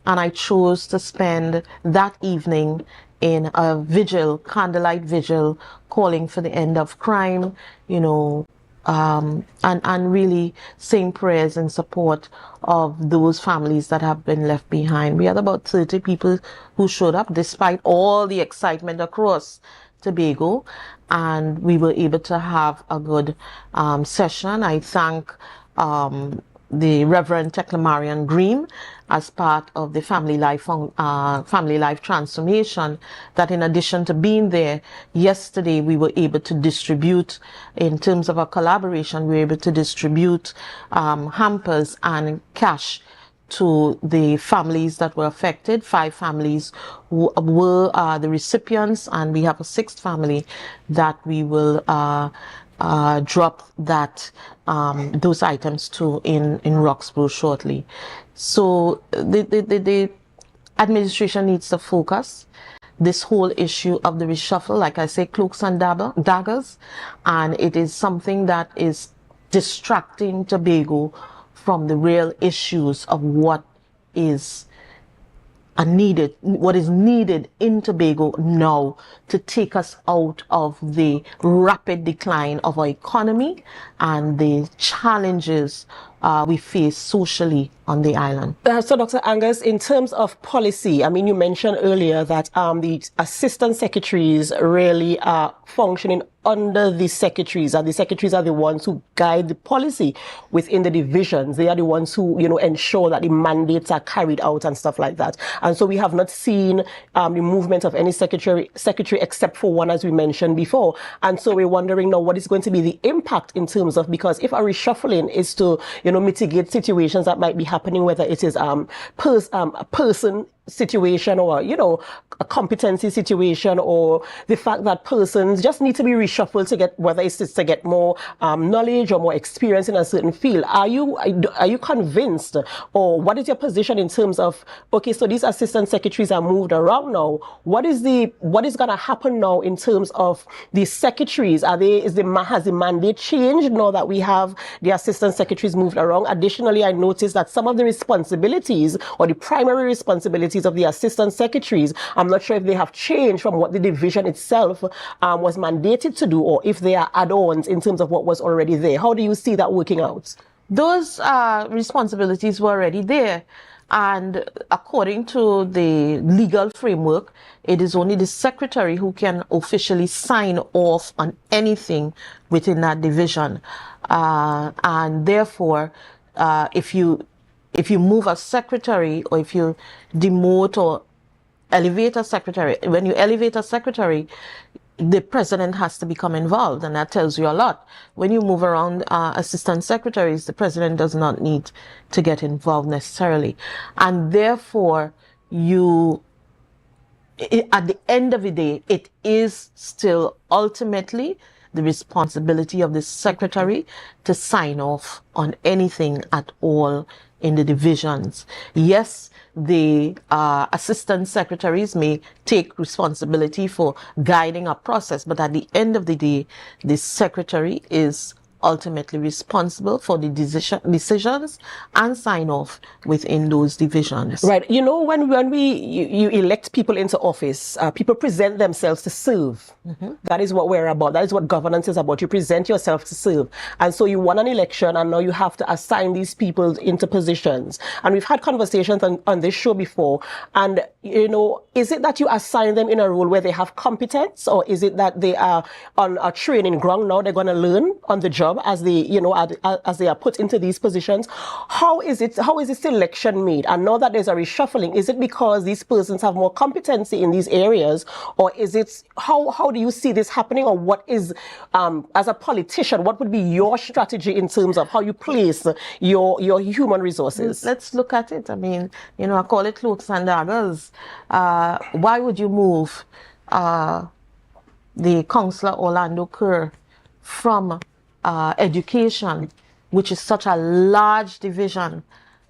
And I chose to spend that evening in a vigil, candlelight vigil, calling for the end of crime, you know, and really saying prayers in support of those families that have been left behind. We had about 30 people who showed up despite all the excitement across Tobago, and we were able to have a good session. I thank the Reverend Teclamarian Green as part of the Family Life Transformation, that in addition to being there yesterday, we were able to distribute, in terms of our collaboration, we were able to distribute hampers and cash to the families that were affected. 5 families who were the recipients, and we have a 6th family that we will drop that those items to in Roxborough shortly. So the administration needs to focus this whole issue of the reshuffle, like I say, cloaks and daggers, and it is something that is distracting Tobago from the real issues of what is what is needed in Tobago now to take us out of the rapid decline of our economy and the challenges we face socially on the island. So, Dr. Angus, in terms of policy, I mean, you mentioned earlier that the assistant secretaries really are functioning under the secretaries, and the secretaries are the ones who guide the policy within the divisions. They are the ones who, ensure that the mandates are carried out and stuff like that. And so we have not seen the movement of any secretary except for one, as we mentioned before. And so we're wondering now what is going to be the impact in terms of, because if a reshuffling is to, mitigate situations that might be happening, whether it is a person situation or, a competency situation, or the fact that persons just need to be reshuffled to get, whether it's to get more knowledge or more experience in a certain field. Are you convinced, or what is your position in terms of, okay, so these assistant secretaries are moved around now. What is going to happen now in terms of the secretaries? Has the mandate changed now that we have the assistant secretaries moved around? Additionally, I noticed that some of the responsibilities, or the primary responsibilities of the assistant secretaries, I'm not sure if they have changed from what the division itself was mandated to do, or if they are add-ons in terms of what was already there. How do you see that working out? Those responsibilities were already there. And according to the legal framework, it is only the secretary who can officially sign off on anything within that division. And therefore, if you move a secretary, or if you demote or elevate a secretary, when you elevate a secretary, the president has to become involved, and that tells you a lot. When you move around assistant secretaries, the president does not need to get involved necessarily. And therefore, at the end of the day, it is still ultimately the responsibility of the secretary to sign off on anything at all in the divisions. Yes, the assistant secretaries may take responsibility for guiding a process, but at the end of the day, the secretary is ultimately responsible for the decisions and sign off within those divisions. Right. When you elect people into office, people present themselves to serve. Mm-hmm. That is what we're about. That is what governance is about. You present yourself to serve. And so you won an election, and now you have to assign these people into positions. And we've had conversations on this show before. And, is it that you assign them in a role where they have competence, or is it that they are on a training ground now, they're going to learn on the job as they, as they are put into these positions? How is the selection made? And now that there's a reshuffling, is it because these persons have more competency in these areas, or is it, how do you see this happening, or what is, as a politician, what would be your strategy in terms of how you place your human resources? Let's look at it. I mean, I call it cloaks and daggers. Why would you move the Councillor Orlando Kerr from education, which is such a large division,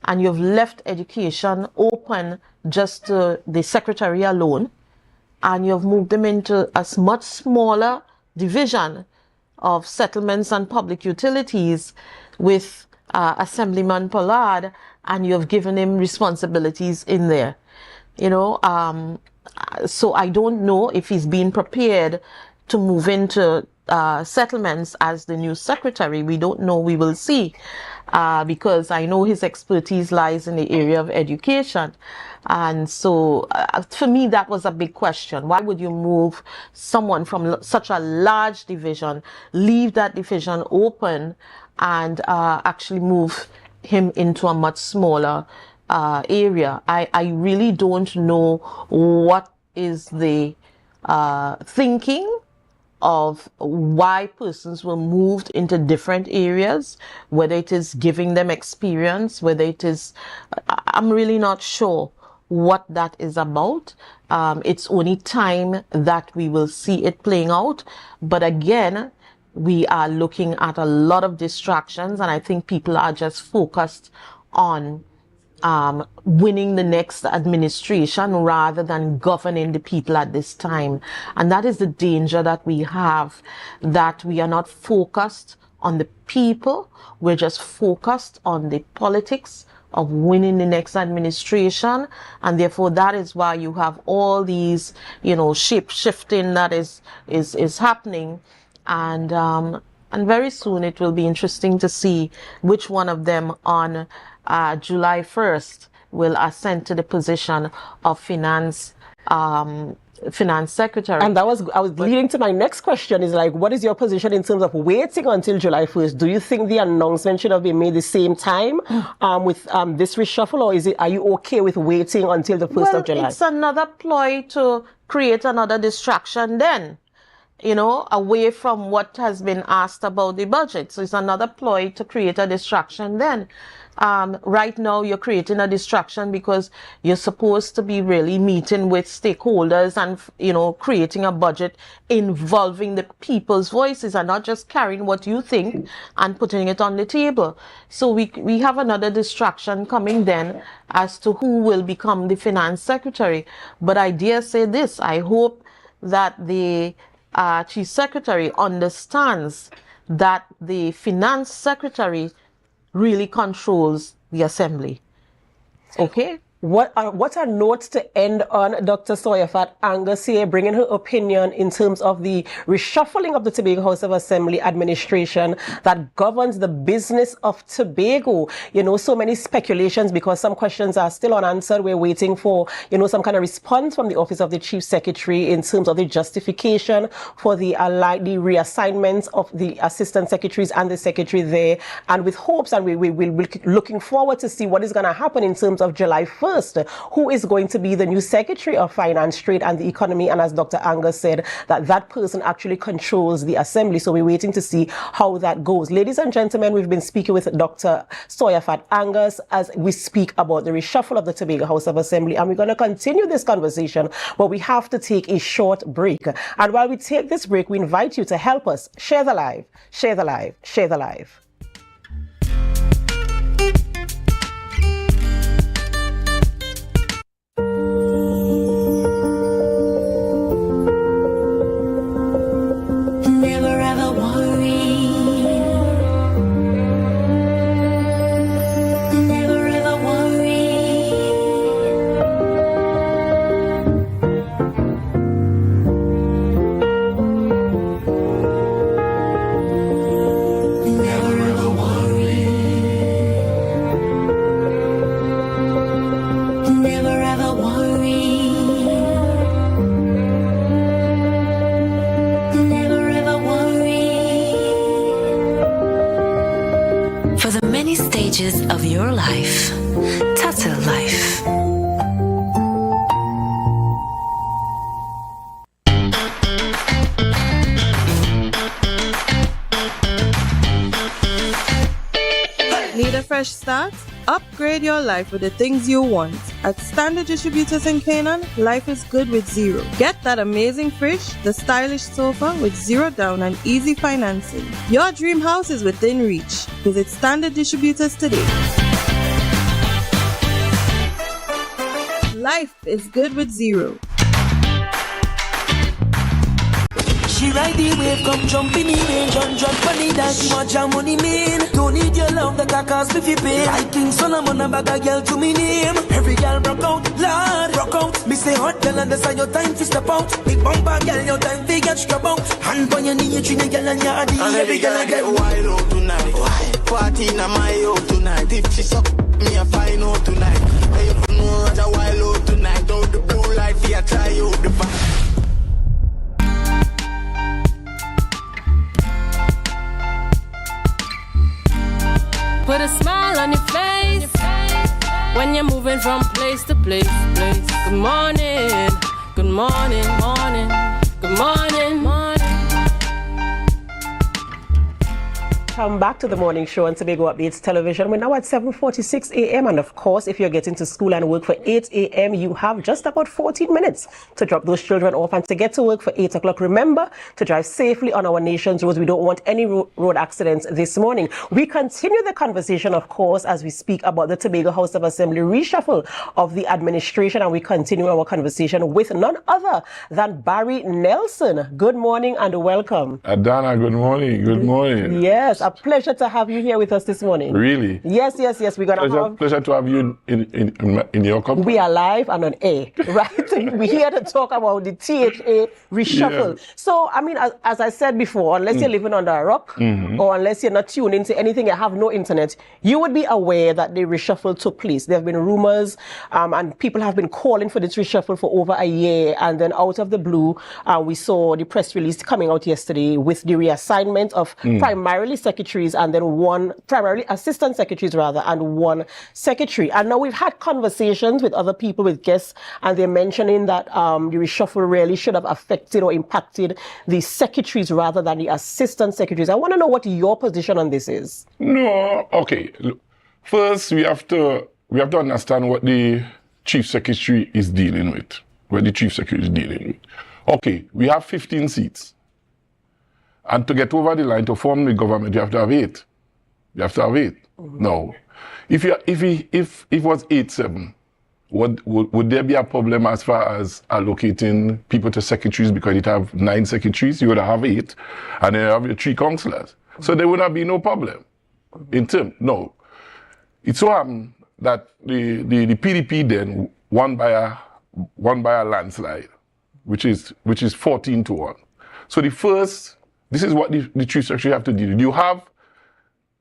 and you've left education open just to the secretary alone, and you've moved them into a much smaller division of settlements and public utilities with Assemblyman Pollard, and you've given him responsibilities in there. So I don't know if he's been prepared to move into settlements as the new secretary. We don't know. We will see, because I know his expertise lies in the area of education. And so for me, that was a big question. Why would you move someone from such a large division, leave that division open, and actually move him into a much smaller area? I really don't know what is the thinking of why persons were moved into different areas, whether it is giving them experience, whether it is, I'm really not sure what that is about. It's only time that we will see it playing out. But again, we are looking at a lot of distractions, and I think people are just focused on winning the next administration rather than governing the people at this time. And that is the danger that we have, that we are not focused on the people. We're just focused on the politics of winning the next administration, and therefore that is why you have all these, shifting that is happening, and very soon it will be interesting to see which one of them on July 1st will ascend to the position of finance secretary. And I was leading to my next question is like, what is your position in terms of waiting until July 1st? Do you think the announcement should have been made the same time with this reshuffle, or are you okay with waiting until the 1st of July? It's another ploy to create another distraction then, away from what has been asked about the budget. So it's another ploy to create a distraction then. Right now you're creating a distraction because you're supposed to be really meeting with stakeholders and, creating a budget involving the people's voices and not just carrying what you think and putting it on the table. So we have another distraction coming then as to who will become the finance secretary. But I dare say this, I hope that the chief secretary understands that the finance secretary really controls the assembly. Okay? What are notes to end on Dr. Soyer-Angus here, bringing her opinion in terms of the reshuffling of the Tobago House of Assembly administration that governs the business of Tobago. So many speculations because some questions are still unanswered. We're waiting for, some kind of response from the Office of the Chief Secretary in terms of the justification for the reassignments of the assistant secretaries and the secretary there. And with hopes, and we're looking forward to see what is going to happen in terms of July 1st. Who is going to be the new Secretary of Finance, Trade and the Economy, and as Dr. Angus said, that person actually controls the Assembly. So we're waiting to see how that goes. Ladies and gentlemen, we've been speaking with Dr. Soyer-Angus as we speak about the reshuffle of the Tobago House of Assembly, and we're going to continue this conversation, but we have to take a short break. And while we take this break, we invite you to help us share the live, share the live, share the live. Of your life, Tata Life. Need a fresh start? Upgrade your life with the things you want. At Standard Distributors in Canaan, life is good with zero. Get that amazing fridge, the stylish sofa with zero down and easy financing. Your dream house is within reach. Visit Standard Distributors today. Life is good with zero. She ride the wave, come jump in the range, and drop funny that's much your money mean. Don't need your love that I cost me fi pay. I King Solomon a bag a girl to me name. Every girl broke out, Lord broke out. Me say hot girl and that's your time to step out. Big bumper girl, your time fi get strap out. Hand on your knee, treat a girl and your body. And every girl I get wild out tonight. Party in my out tonight. If she suck me a fine out tonight. Hey, you know what a wild out tonight. Out the blue light fi a try out the back. Put a smile on your face when you're moving from place to place. Good morning, good morning, morning, good morning, morning. Welcome back to the morning show on Tobago Updates Television. We're now at 7:46 a.m. and of course, if you're getting to school and work for 8 a.m., you have just about 14 minutes to drop those children off and to get to work for 8 o'clock. Remember to drive safely on our nation's roads. We don't want any road accidents this morning. We continue the conversation, of course, as we speak about the Tobago House of Assembly reshuffle of the administration, and we continue our conversation with none other than Barry Nelson. Good morning and welcome. Adana, good morning. Good morning. Yes. a pleasure to have you here with us this morning. Really? Yes. We're gonna have pleasure to have you in your company. We are live and on air, right? We're here to talk about the THA reshuffle. Yeah. So, I mean, as I said before, unless you're living under a rock or unless you're not tuned into anything, you have no internet, you would be aware that the reshuffle took place. There have been rumors and people have been calling for this reshuffle for over a year, and then out of the blue, we saw the press release coming out yesterday with the reassignment of primarily secretaries and then primarily assistant secretaries rather, and one secretary. And now we've had conversations with other people, with guests, and they're mentioning that the reshuffle really should have affected or impacted the secretaries rather than the assistant secretaries. I want to know what your position on this is. No, okay. Look, first, we have to understand what the chief secretary is dealing with. Okay, we have 15 seats. And to get over the line to form the government, you have to have 8. No. If it was 8-7, would there be a problem as far as allocating people to secretaries? Because it have 9 secretaries, you would have 8, and then you have your 3 councillors. So there would not be no problem. No. It so happened that the PDP then won by a landslide, which is 14-1. So this is what the chief secretary have to do. You have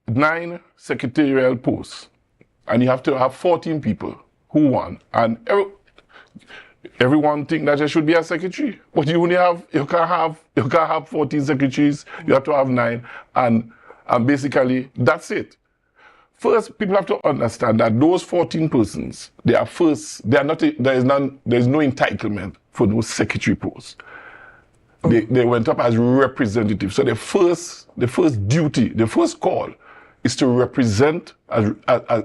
9 secretarial posts, and you have to have 14 people who won, and everyone think that there should be a secretary, but you can't have 14 secretaries. You have to have 9, and basically that's it. First, people have to understand that those 14 persons, there is no entitlement for those secretary posts. They went up as representatives. So the first duty, the first call is to represent as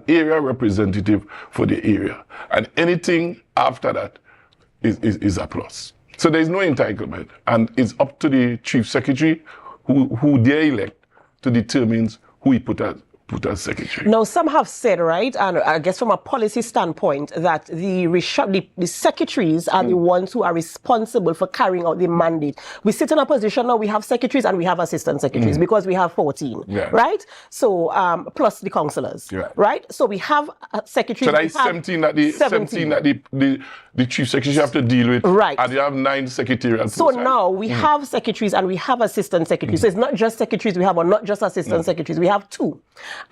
area representative for the area. And anything after that is a plus. So there's no entitlement. And it's up to the chief secretary who they elect to determine who he put as secretary. Now, some have said, right, and I guess from a policy standpoint, that the secretaries are the ones who are responsible for carrying out the mandate. We sit in a position now, we have secretaries and we have assistant secretaries because we have 14, right? So, plus the councillors, right? So we have secretaries. So that is 17 that the chief secretary have to deal with, right? And you have 9 secretarial. So now we have secretaries and we have assistant secretaries. So it's not just secretaries we have, or not just assistant secretaries. We have 2.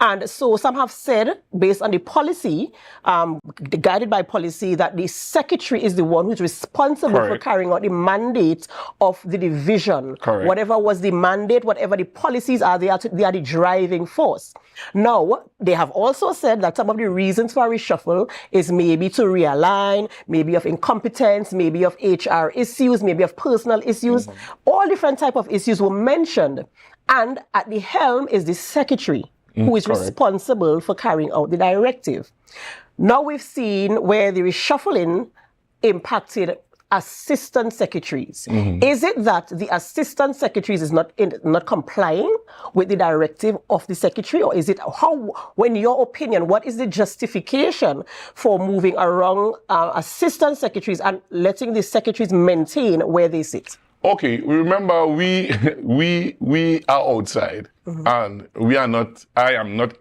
And so some have said, based on the policy, guided by policy, that the secretary is the one who's responsible for carrying out the mandate of the division. Whatever was the mandate, whatever the policies are, they are the driving force. Now, they have also said that some of the reasons for reshuffle is maybe to realign, maybe of incompetence, maybe of HR issues, maybe of personal issues. All different type of issues were mentioned. And at the helm is the secretary, who is responsible for carrying out the directive. Now we've seen where the reshuffling impacted assistant secretaries. Is it that the assistant secretaries is not complying with the directive of the secretary, or is it in your opinion, what is the justification for moving around assistant secretaries and letting the secretaries maintain where they sit? Okay, remember we are outside, and we are not. I am not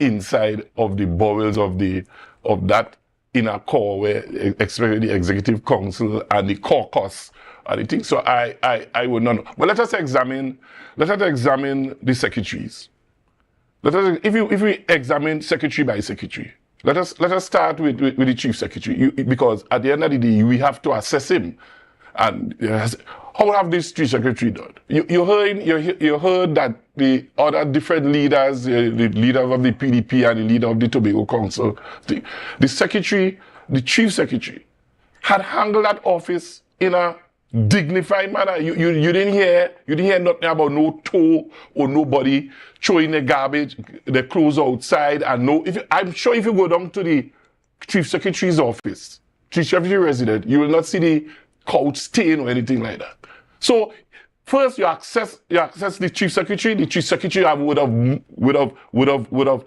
inside of the bowels of that inner core where, especially the executive council and the caucus and the thing. So I would not know. But let us examine the secretaries. If we examine secretary by secretary, let us start with the chief secretary, because at the end of the day we have to assess him. And how have these 3 secretaries done? You heard that the other different leaders, the leader of the PDP and the leader of the Tobago Council, the chief secretary, had handled that office in a dignified manner. You didn't hear nothing about no toe or nobody throwing the garbage, the clothes outside, and I'm sure if you go down to the chief secretary's office, chief secretary resident, you will not see the couch stain or anything like that. So first you access the chief secretary. The chief secretary would have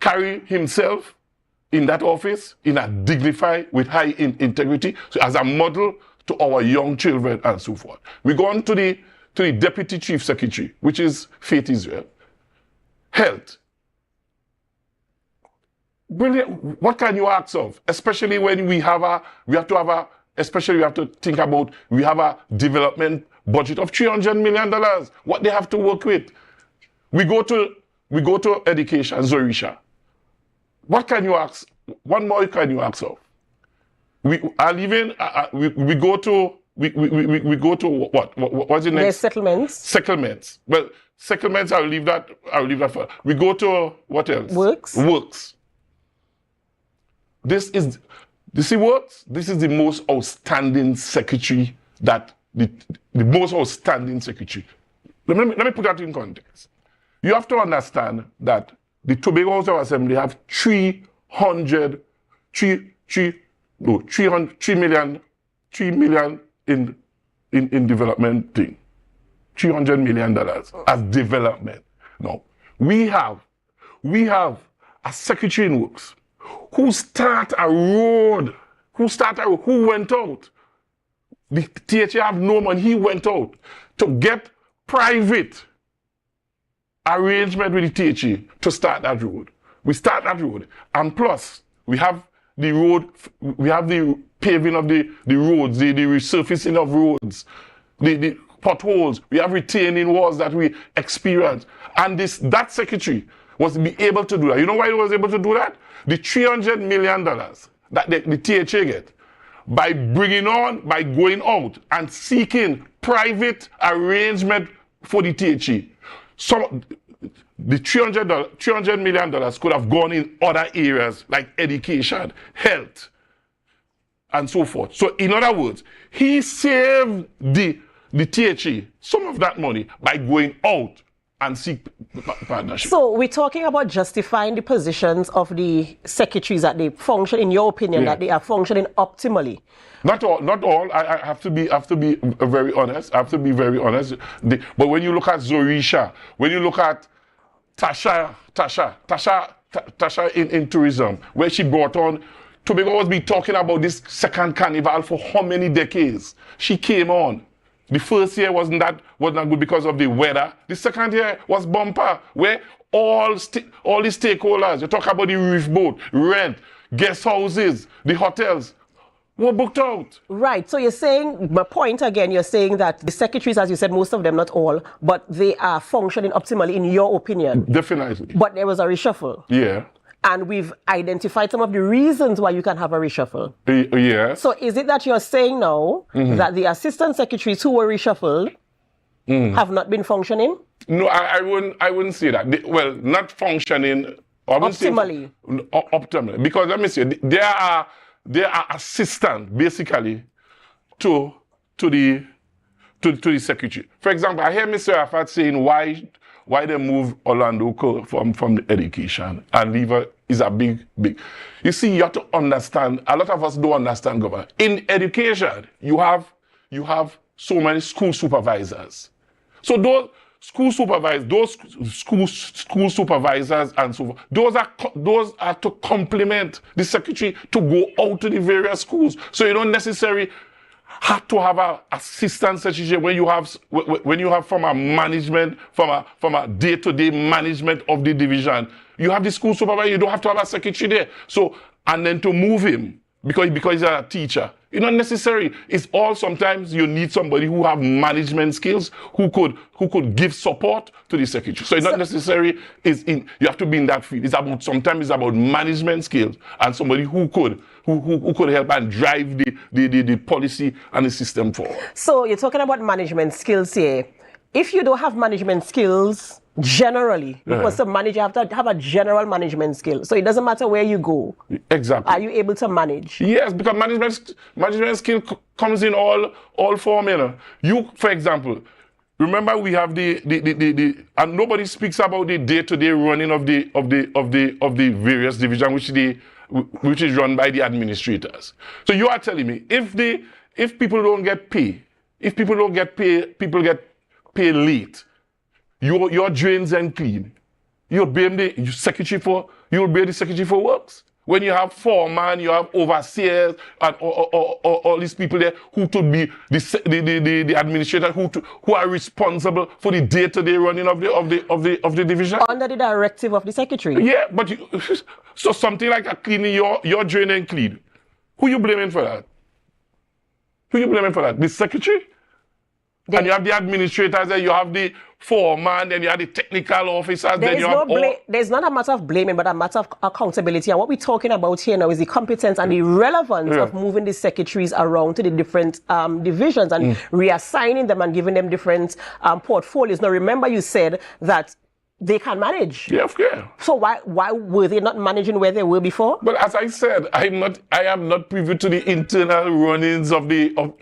carried himself in that office in a dignified, with high integrity, so as a model to our young children and so forth. We go on to the deputy chief secretary, which is Faith Israel. health. Brilliant. What can you ask of? Especially when we have a development budget of $300 million. What they have to work with. We go to education, Zorisha. What can you ask? One more can you ask of? We go to what? What's the next? There's settlements. Settlements. Well, settlements, I'll leave that for. We go to what else? Works. This is works. This is the most outstanding secretary the most outstanding secretary. Let me put that in context. You have to understand that the Tobago House of Assembly have 3 million in development thing. $300 million as development. Now, we have a secretary in works who start a road, who went out. The THA have no money, he went out to get private arrangement with the THA to start that road. We start that road. And plus, we have the road, we have the paving of the roads, the resurfacing of roads, the potholes, we have retaining walls that we experience. And that secretary was able to do that. You know why he was able to do that? The $300 million that the THA get by going out and seeking private arrangement for the THA. The $300 million could have gone in other areas like education, health, and so forth. So in other words, he saved the THA some of that money by going out and seek partnership. So we're talking about justifying the positions of the secretaries that they function, in your opinion, that they are functioning optimally. Not all. I have to be very honest. But when you look at Zorisha, when you look at Tasha in tourism, where she brought on, Tobago has been talking about this second carnival for how many decades? She came on. The first year wasn't good because of the weather. The second year was bumper, where all the stakeholders, you talk about the reef boat, rent, guest houses, the hotels, were booked out. Right. So you're saying, my point again, you're saying that the secretaries, as you said, most of them, not all, but they are functioning optimally in your opinion. Definitely. But there was a reshuffle. Yeah. And we've identified some of the reasons why you can have a reshuffle. Yeah. So is it that you're saying now that the assistant secretaries who were reshuffled have not been functioning? No, I wouldn't say that. Not functioning. Optimally. Optimally. Because let me say, they are assistant basically to the secretary. For example, I hear Mr. Arafat saying why they move Orlando from the education and leave her is a big. You see, you have to understand, a lot of us don't understand government. In education, you have so many school supervisors. So those school supervisors and so forth, those are to complement the secretary to go out to the various schools. So you don't necessarily have to have an assistant secretary when you have from a management, from a day-to-day management of the division. You have the school supervisor, you don't have to have a secretary there. So, and then to move him, because he's a teacher, it's not necessary. It's all sometimes you need somebody who have management skills, who could give support to the secretary. So it's not necessary. You have to be in that field. Sometimes it's about management skills and somebody who could help and drive the policy and the system forward. So you're talking about management skills here. If you don't have management skills, generally, because to manage, you have to have a general management skill. So it doesn't matter where you go. Exactly. Are you able to manage? Yes, because management skill comes in all form. You, for example, remember we have the and nobody speaks about the day-to-day running of the various divisions, which is run by the administrators. So you are telling me if people don't get pay, people get paid late, your drains and clean, you'll blame the secretary for works. When you have foreman, you have overseers, and all these people there who could be the administrator who are responsible for the day-to-day running of the division. Under the directive of the secretary. Yeah, but so something like a cleaning your drain and clean. Who you blaming for that? Who you blaming for that? The secretary? And you have the administrators, and you have the foreman, then you have the technical officers. There's not a matter of blaming, but a matter of accountability. And what we're talking about here now is the competence and the relevance of moving the secretaries around to the different divisions and reassigning them and giving them different portfolios. Now, remember you said that they can manage. Yeah, of course. So why were they not managing where they were before? But as I said, I am not privy to the internal runnings of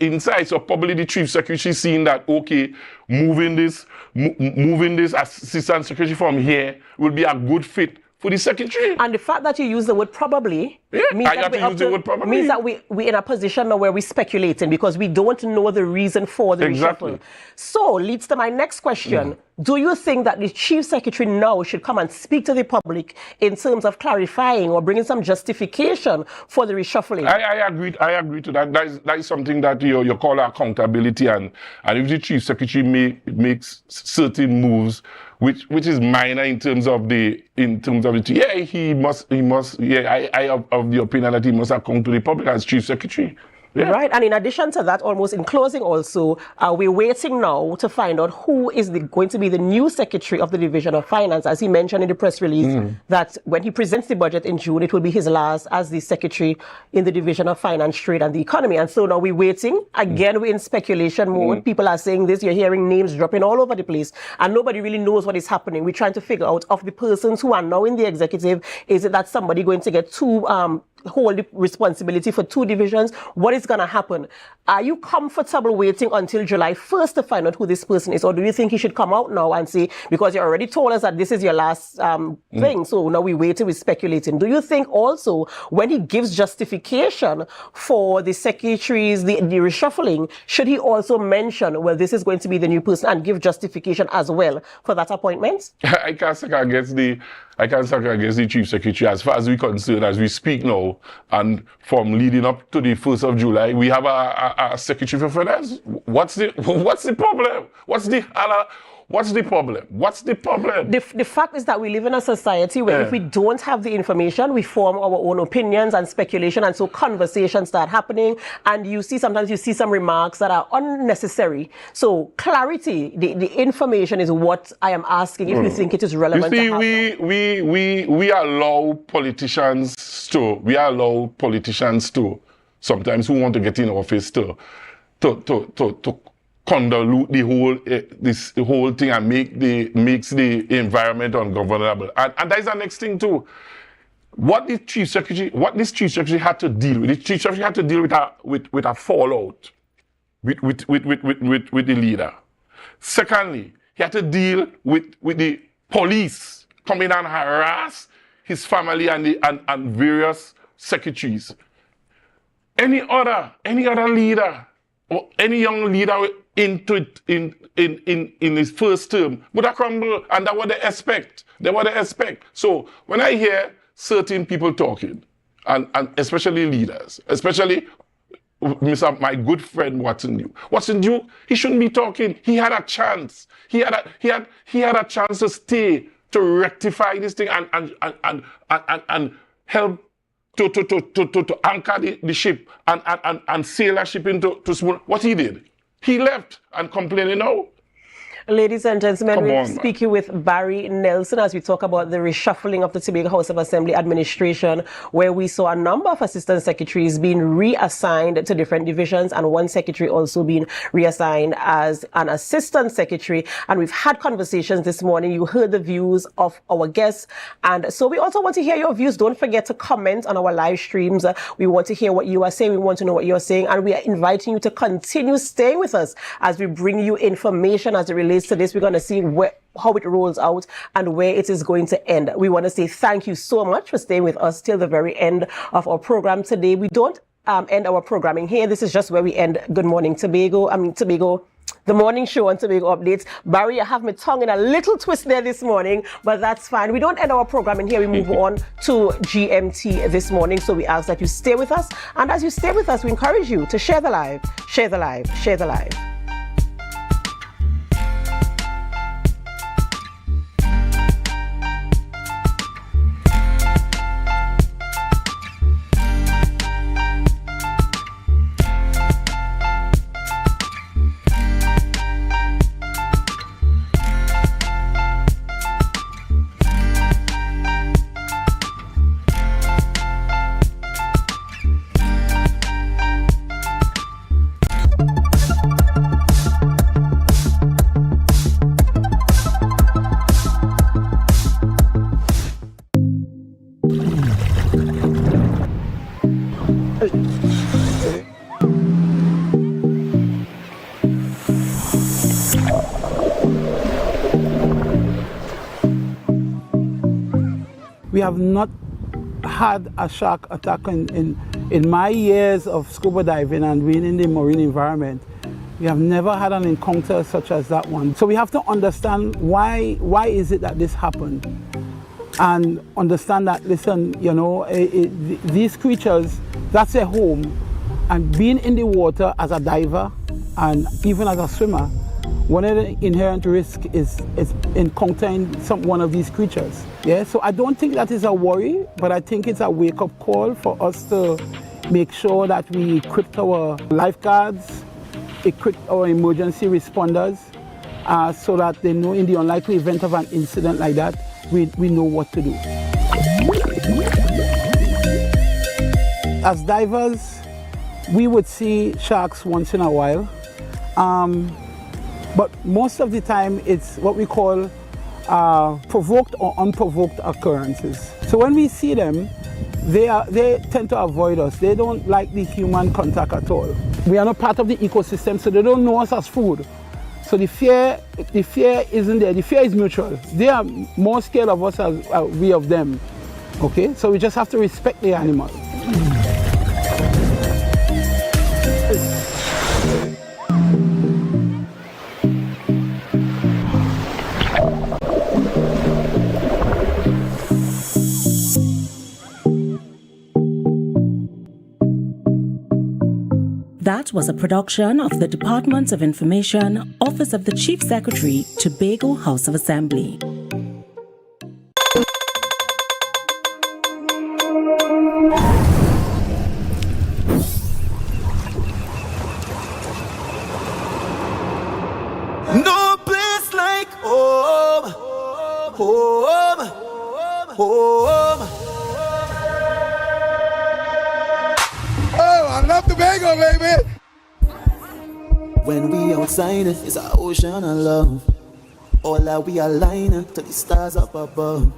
inside. So probably the chief secretary seeing that, okay, moving this assistant secretary from here will be a good fit for the secretary. And the fact that you use the word probably means that we're in a position now where we're speculating because we don't know the reason for the reshuffle. So leads to my next question. Do you think that the chief secretary now should come and speak to the public in terms of clarifying or bringing some justification for the reshuffling? I agree to that. That is something that you call accountability, and if the chief secretary makes certain moves which is minor in terms of the he must I of the opinion that he must account to the public as chief secretary. Yeah. Right, and in addition to that, almost in closing also, we're waiting now to find out who is going to be the new secretary of the Division of Finance. As he mentioned in the press release, that when he presents the budget in June, it will be his last as the secretary in the Division of Finance, Trade and the Economy. And so now we're waiting. Again, we're in speculation mode. People are saying this, you're hearing names dropping all over the place, and nobody really knows what is happening. We're trying to figure out of the persons who are now in the executive, is it that somebody going to get hold the responsibility for two divisions? What is going to happen? Are you comfortable waiting until July 1st to find out who this person is? Or do you think he should come out now and say, because you already told us that this is your last thing, so now we're waiting, we're speculating. Do you think also when he gives justification for the secretaries, the reshuffling, should he also mention, well, this is going to be the new person and give justification as well for that appointment? I can't second against the chief secretary as far as we're concerned, as we speak now, and from leading up to the 1st of July, we have a secretary for finance. What's the problem? What's the problem? What's the problem? The fact is that we live in a society where if we don't have the information, we form our own opinions and speculation, and so conversations start happening, and sometimes you see some remarks that are unnecessary. So clarity, the information is what I am asking if you think it is relevant. You see, we allow politicians to sometimes who want to get in office to convolute the whole thing and makes the environment ungovernable. And that is the next thing too. What this chief secretary had to deal with. The chief secretary had to deal with a fallout with the leader. Secondly, he had to deal with the police coming and harass his family and various secretaries. Any other leader or any young leader in his first term would have crumbled, and that's what they expect. So when I hear certain people talking, and especially leaders, especially my good friend Watson Duke, he shouldn't be talking. He had a chance. He had a chance to stay, to rectify this thing and help to anchor the ship and sail a ship into smooth. What he did, he left and complaining now. Ladies and gentlemen, we're speaking with Barry Nelson as we talk about the reshuffling of the Tobago House of Assembly administration, where we saw a number of assistant secretaries being reassigned to different divisions and one secretary also being reassigned as an assistant secretary. And we've had conversations this morning. You heard the views of our guests. And so we also want to hear your views. Don't forget to comment on our live streams. We want to hear what you are saying. We want to know what you're saying. And we are inviting you to continue staying with us as we bring you information as it relates to this. We're going to see how it rolls out and where it is going to end. We want to say thank you so much for staying with us till the very end of our program today. We don't end our programming here. This is just where we end Good Morning Tobago. Tobago The morning show on Tobago Updates. Barry, I have my tongue in a little twist there this morning, but that's fine. We don't end our program in here. We move on to GMT this morning. So we ask that you stay with us. And as you stay with us, we encourage you to share the live, share the live, share the live. We have not had a shark attack in my years of scuba diving and being in the marine environment. We have never had an encounter such as that one. So we have to understand why is it that this happened, and understand that, listen, you know, these creatures, that's their home, and being in the water as a diver and even as a swimmer, one of the inherent risks is encountering one of these creatures. Yeah, so I don't think that is a worry, but I think it's a wake-up call for us to make sure that we equip our lifeguards, equip our emergency responders, so that they know in the unlikely event of an incident like that, we know what to do. As divers, we would see sharks once in a while. But most of the time, it's what we call provoked or unprovoked occurrences. So when we see them, they tend to avoid us. They don't like the human contact at all. We are not part of the ecosystem, so they don't know us as food. So the fear isn't there. The fear is mutual. They are more scared of us as we of them. Okay, so we just have to respect the animal. That was a production of the Department of Information, Office of the Chief Secretary, Tobago House of Assembly. No place like home, home, home. Oh, I love Tobago, baby. When we outside, it's an ocean of love. All that we align to the stars up above.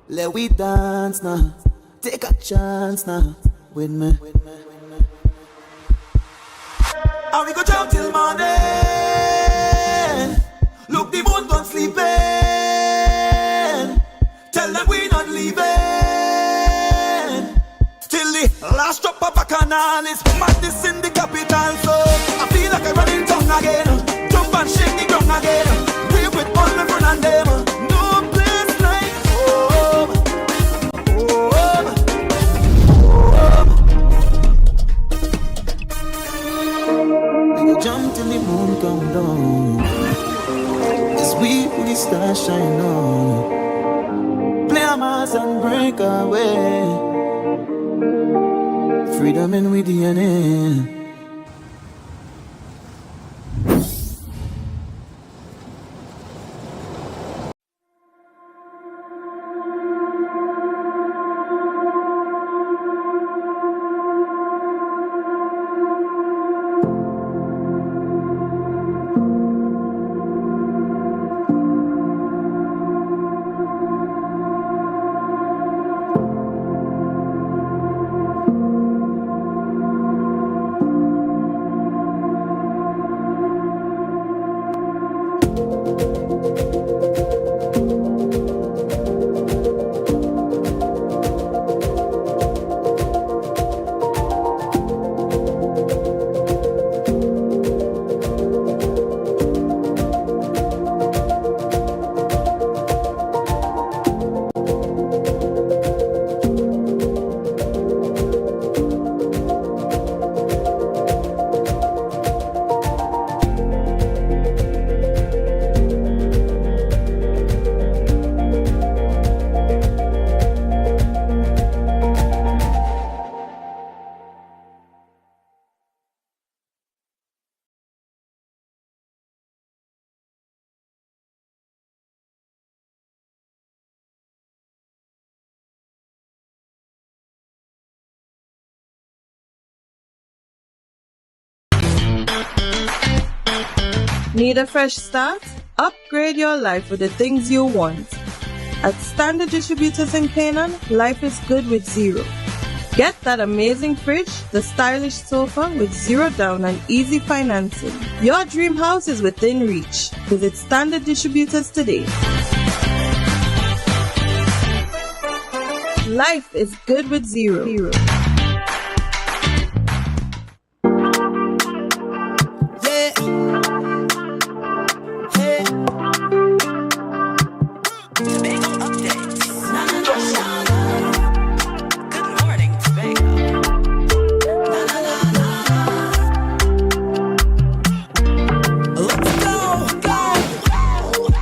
Let we dance now, take a chance now with me. And we go jump till morning. Look, the moon gone sleeping. Tell them we not leaving. Till the last drop of a canal is madness in the capital. So I feel like I'm running tongue again. Jump and shake the ground again. We with all my friends and them. No place like home. Home. Home. We go jump till the moon come down. As we with the stars shine on. Play a mass and break away. Freedom in with DNA. Need a fresh start? Upgrade your life with the things you want. At Standard Distributors in Canaan, life is good with zero. Get that amazing fridge, the stylish sofa with zero down and easy financing. Your dream house is within reach. Visit Standard Distributors today. Life is good with zero.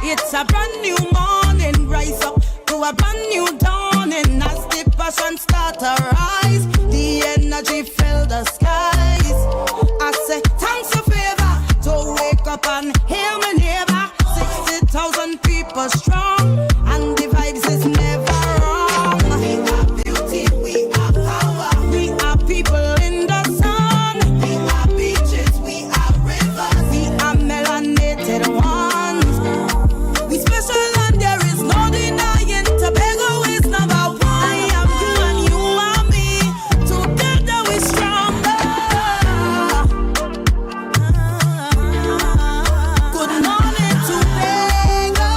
It's a brand new morning, rise up to a brand new dawning as the passion start to rise. The energy fill the skies. I say thanks for favor to wake up and hear me neighbor. 60,000 people strong and the vibes is never wrong. We are beauty, we are power, we are people in the sun. We are beaches, we are rivers, we are melanated ones. We special and there is no denying Tobago is number one. I am you and you are me. Together we're stronger. Good morning Tobago.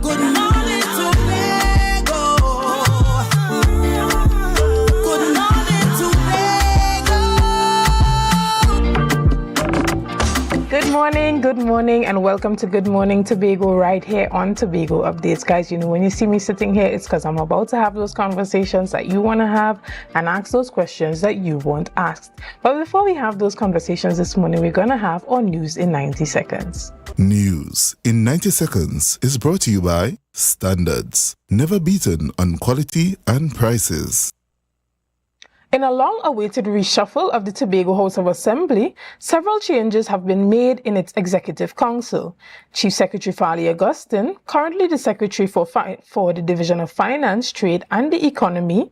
Good morning Tobago. Good morning Tobago. Good morning, and welcome to Good Morning Tobago right here on Tobago Updates. Guys, you know, when you see me sitting here, it's because I'm about to have those conversations that you want to have and ask those questions that you want asked. But before we have those conversations this morning, we're going to have our news in 90 seconds. News in 90 seconds is brought to you by Standards, never beaten on quality and prices. In a long-awaited reshuffle of the Tobago House of Assembly, several changes have been made in its Executive Council. Chief Secretary Fali Augustine, currently the Secretary for the Division of Finance, Trade and the Economy,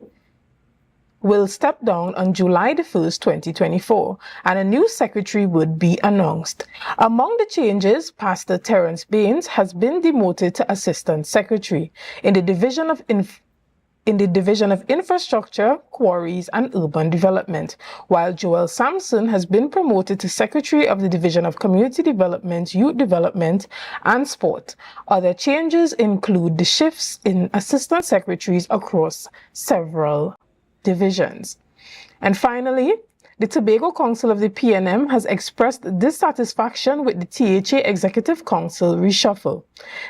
will step down on July the 1st, 2024, and a new secretary would be announced. Among the changes, Pastor Terence Baines has been demoted to Assistant Secretary in the Division of Infrastructure, Quarries and Urban Development, while Joel Sampson has been promoted to Secretary of the Division of Community Development, Youth Development and Sport. Other changes include the shifts in assistant secretaries across several divisions. And finally, the Tobago Council of the PNM has expressed dissatisfaction with the THA Executive Council reshuffle.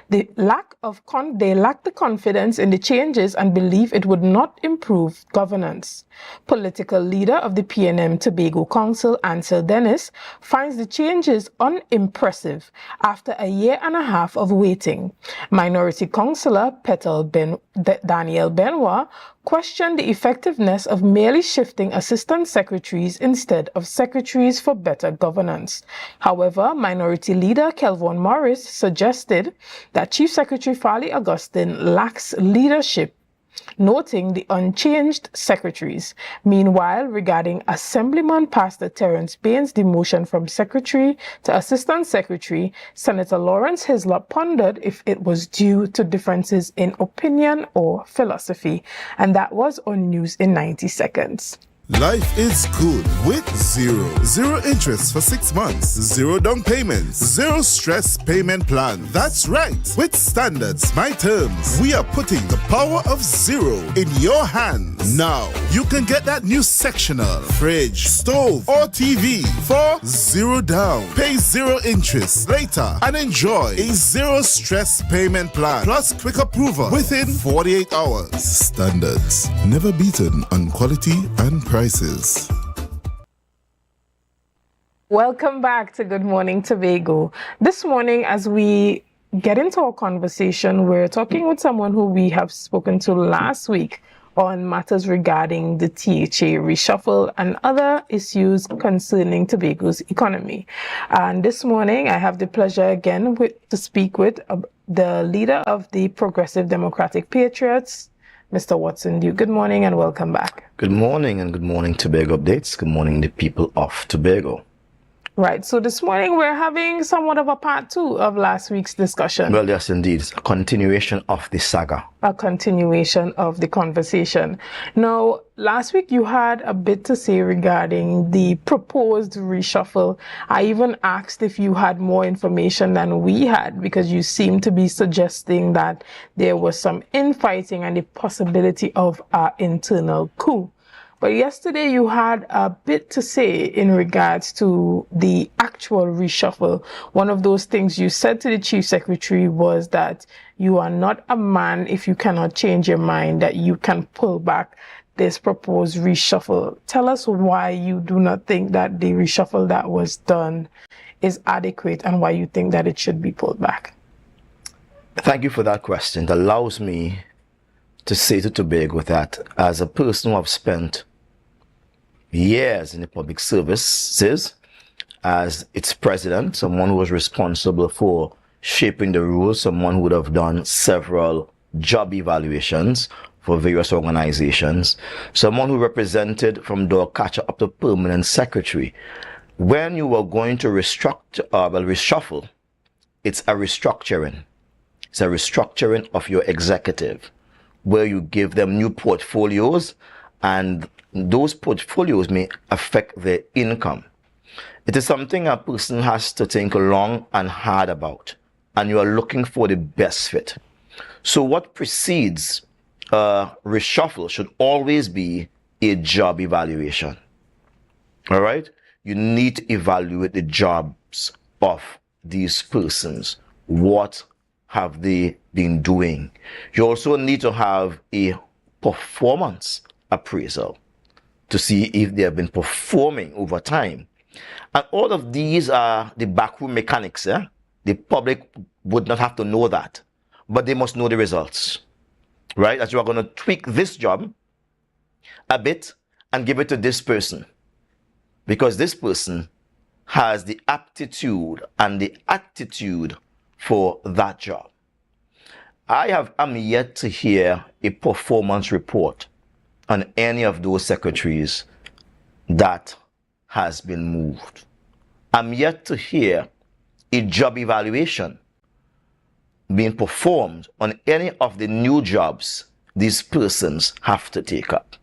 They lack the confidence in the changes and believe it would not improve governance. Political leader of the PNM Tobago Council, Ansel Dennis, finds the changes unimpressive after a year and a half of waiting. Minority Councillor Daniel Benoit questioned the effectiveness of merely shifting assistant secretaries instead of secretaries for better governance. However, Minority Leader Kelvon Morris suggested that Chief Secretary Fali Augustine lacks leadership, noting the unchanged secretaries. Meanwhile, regarding Assemblyman Pastor Terence Baines' demotion from Secretary to Assistant Secretary, Senator Lawrence Hislop pondered if it was due to differences in opinion or philosophy. And that was on News in 90 seconds. Life is good with zero. Zero interest for 6 months. Zero down payments. Zero stress payment plan. That's right. With Standards My Terms, we are putting the power of zero in your hands. Now, you can get that new sectional, fridge, stove, or TV for zero down. Pay zero interest later and enjoy a zero stress payment plan plus quick approval within 48 hours. Standards, never beaten on quality and prices. Welcome back to Good Morning Tobago. This morning, as we get into our conversation, we're talking with someone who we have spoken to last week on matters regarding the THA reshuffle and other issues concerning Tobago's economy. And this morning, I have the pleasure again to speak with the leader of the Progressive Democratic Patriots, Mr. Watson Duke. Good morning and welcome back. Good morning and good morning Tobago Updates. Good morning the people of Tobago. Right. So this morning we're having somewhat of a part 2 of last week's discussion. Well, yes, indeed. It's a continuation of the saga. A continuation of the conversation. Now, last week you had a bit to say regarding the proposed reshuffle. I even asked if you had more information than we had, because you seemed to be suggesting that there was some infighting and the possibility of an internal coup. But yesterday you had a bit to say in regards to the actual reshuffle. One of those things you said to the Chief Secretary was that you are not a man if you cannot change your mind, that you can pull back this proposed reshuffle. Tell us why you do not think that the reshuffle that was done is adequate and why you think that it should be pulled back. Thank you for that question. It allows me to say to Tobago that as a person who have spent years in the public services as its president, someone who was responsible for shaping the rules, someone who would have done several job evaluations for various organizations, someone who represented from door catcher up to permanent secretary. When you are going to reshuffle, it's a restructuring. It's a restructuring of your executive, where you give them new portfolios, and those portfolios may affect their income. It is something a person has to think long and hard about, and you are looking for the best fit. So what precedes a reshuffle should always be a job evaluation. All right? You need to evaluate the jobs of these persons. What have they been doing? You also need to have a performance appraisal to see if they have been performing over time. And all of these are the backroom mechanics. The public would not have to know that, but they must know the results, right? That you are going to tweak this job a bit and give it to this person, because this person has the aptitude and the attitude for that job. I'm yet to hear a performance report on any of those secretaries that has been moved. I'm yet to hear a job evaluation being performed on any of the new jobs these persons have to take up.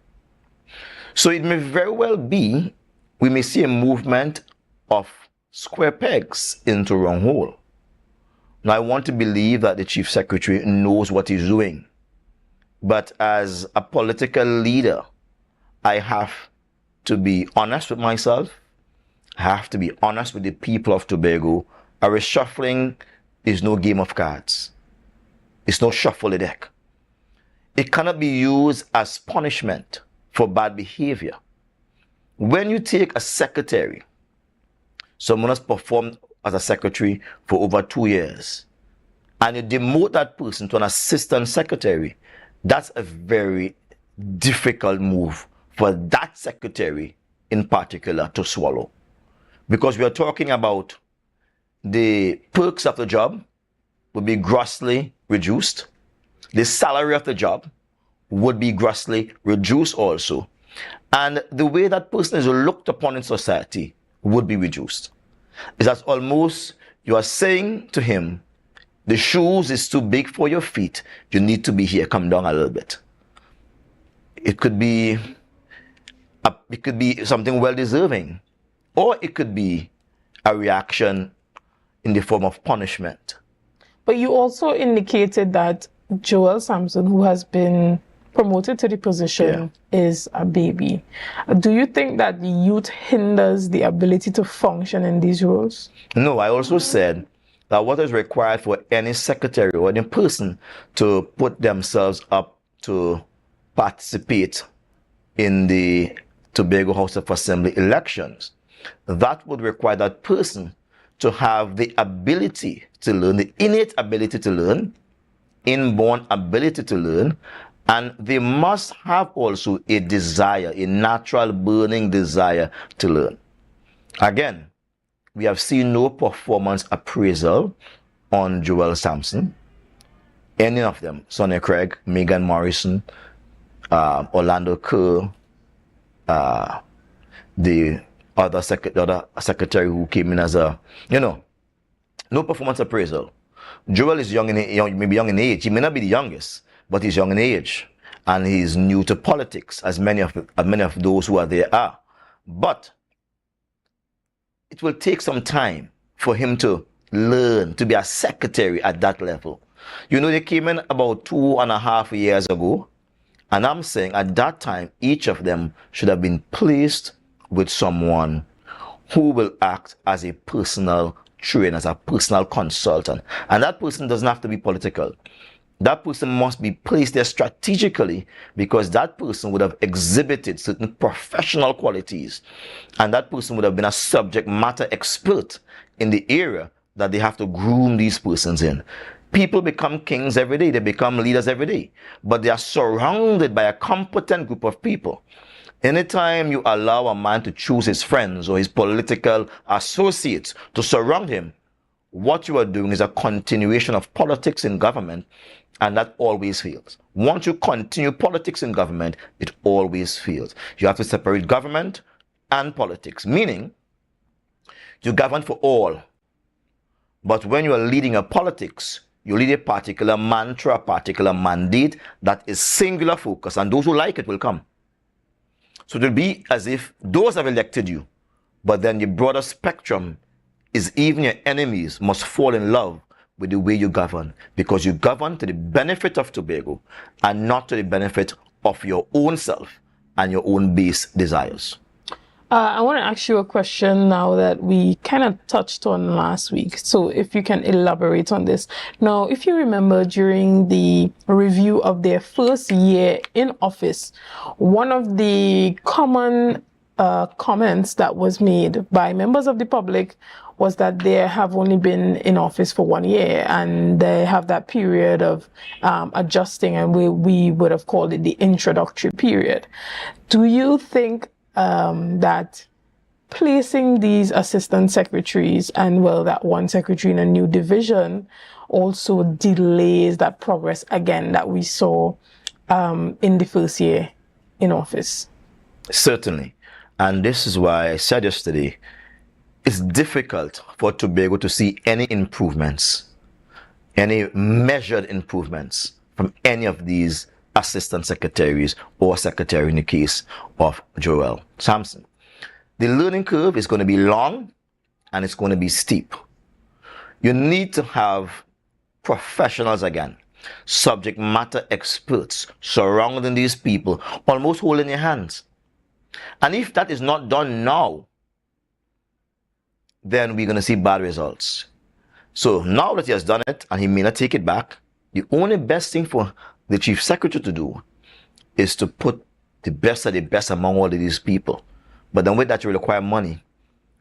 So it may very well be we may see a movement of square pegs into round hole. Now, I want to believe that the Chief Secretary knows what he's doing. But as a political leader, I have to be honest with myself. I have to be honest with the people of Tobago. A reshuffling is no game of cards. It's no shuffle the deck. It cannot be used as punishment for bad behavior. When you take a secretary, someone has performed as a secretary for over 2 years, and you demote that person to an assistant secretary, that's a very difficult move for that secretary in particular to swallow. Because we are talking about the perks of the job would be grossly reduced. The salary of the job would be grossly reduced also. And the way that person is looked upon in society would be reduced. It's that almost you are saying to him, the shoes is too big for your feet. You need to be here. Come down a little bit. It could be something well-deserving, or it could be a reaction in the form of punishment. But you also indicated that Joel Samson, who has been promoted to the position, is a baby. Do you think that the youth hinders the ability to function in these roles? No, I also said that what is required for any secretary or any person to put themselves up to participate in the Tobago House of Assembly elections, that would require that person to have the ability to learn, the innate ability to learn, inborn ability to learn, and they must have also a desire, a natural burning desire to learn. Again, we have seen no performance appraisal on Joel Samson, any of them, Sonia Craig, Megan Morrison, Orlando Kerr, the other secretary who came in as a, no performance appraisal. Joel is maybe young in age. He may not be the youngest, but he's young in age, and he's new to politics, as many of those who are there are. But it will take some time for him to learn to be a secretary at that level. They came in about 2.5 years ago, and I'm saying at that time, each of them should have been placed with someone who will act as a personal trainer, as a personal consultant. And that person doesn't have to be political. That person must be placed there strategically, because that person would have exhibited certain professional qualities, and that person would have been a subject matter expert in the area that they have to groom these persons in. People become kings every day, they become leaders every day, but they are surrounded by a competent group of people. Anytime you allow a man to choose his friends or his political associates to surround him, what you are doing is a continuation of politics in government, and that always fails. Once you continue politics in government, it always fails. You have to separate government and politics, meaning you govern for all. But when you are leading a politics, you lead a particular mantra, a particular mandate that is singular focus, and those who like it will come. So it will be as if those have elected you, but then the broader spectrum is even your enemies must fall in love with the way you govern, because you govern to the benefit of Tobago and not to the benefit of your own self and your own base desires. I want to ask you a question now that we kind of touched on last week. So if you can elaborate on this. Now, if you remember during the review of their first year in office, one of the common comments that was made by members of the public was that they have only been in office for 1 year, and they have that period of adjusting, and we would have called it the introductory period. Do you think that placing these assistant secretaries and, that one secretary in a new division also delays that progress again that we saw in the first year in office? Certainly. And this is why I said yesterday, it's difficult for Tobago to see any improvements, any measured improvements from any of these assistant secretaries or secretary in the case of Joel Samson. The learning curve is going to be long and it's going to be steep. You need to have professionals again, subject matter experts surrounding these people, almost holding your hands. And if that is not done now, then we're going to see bad results. So now that he has done it and he may not take it back, the only best thing for the chief secretary to do is to put the best of the best among all of these people. But then with that, you will require money.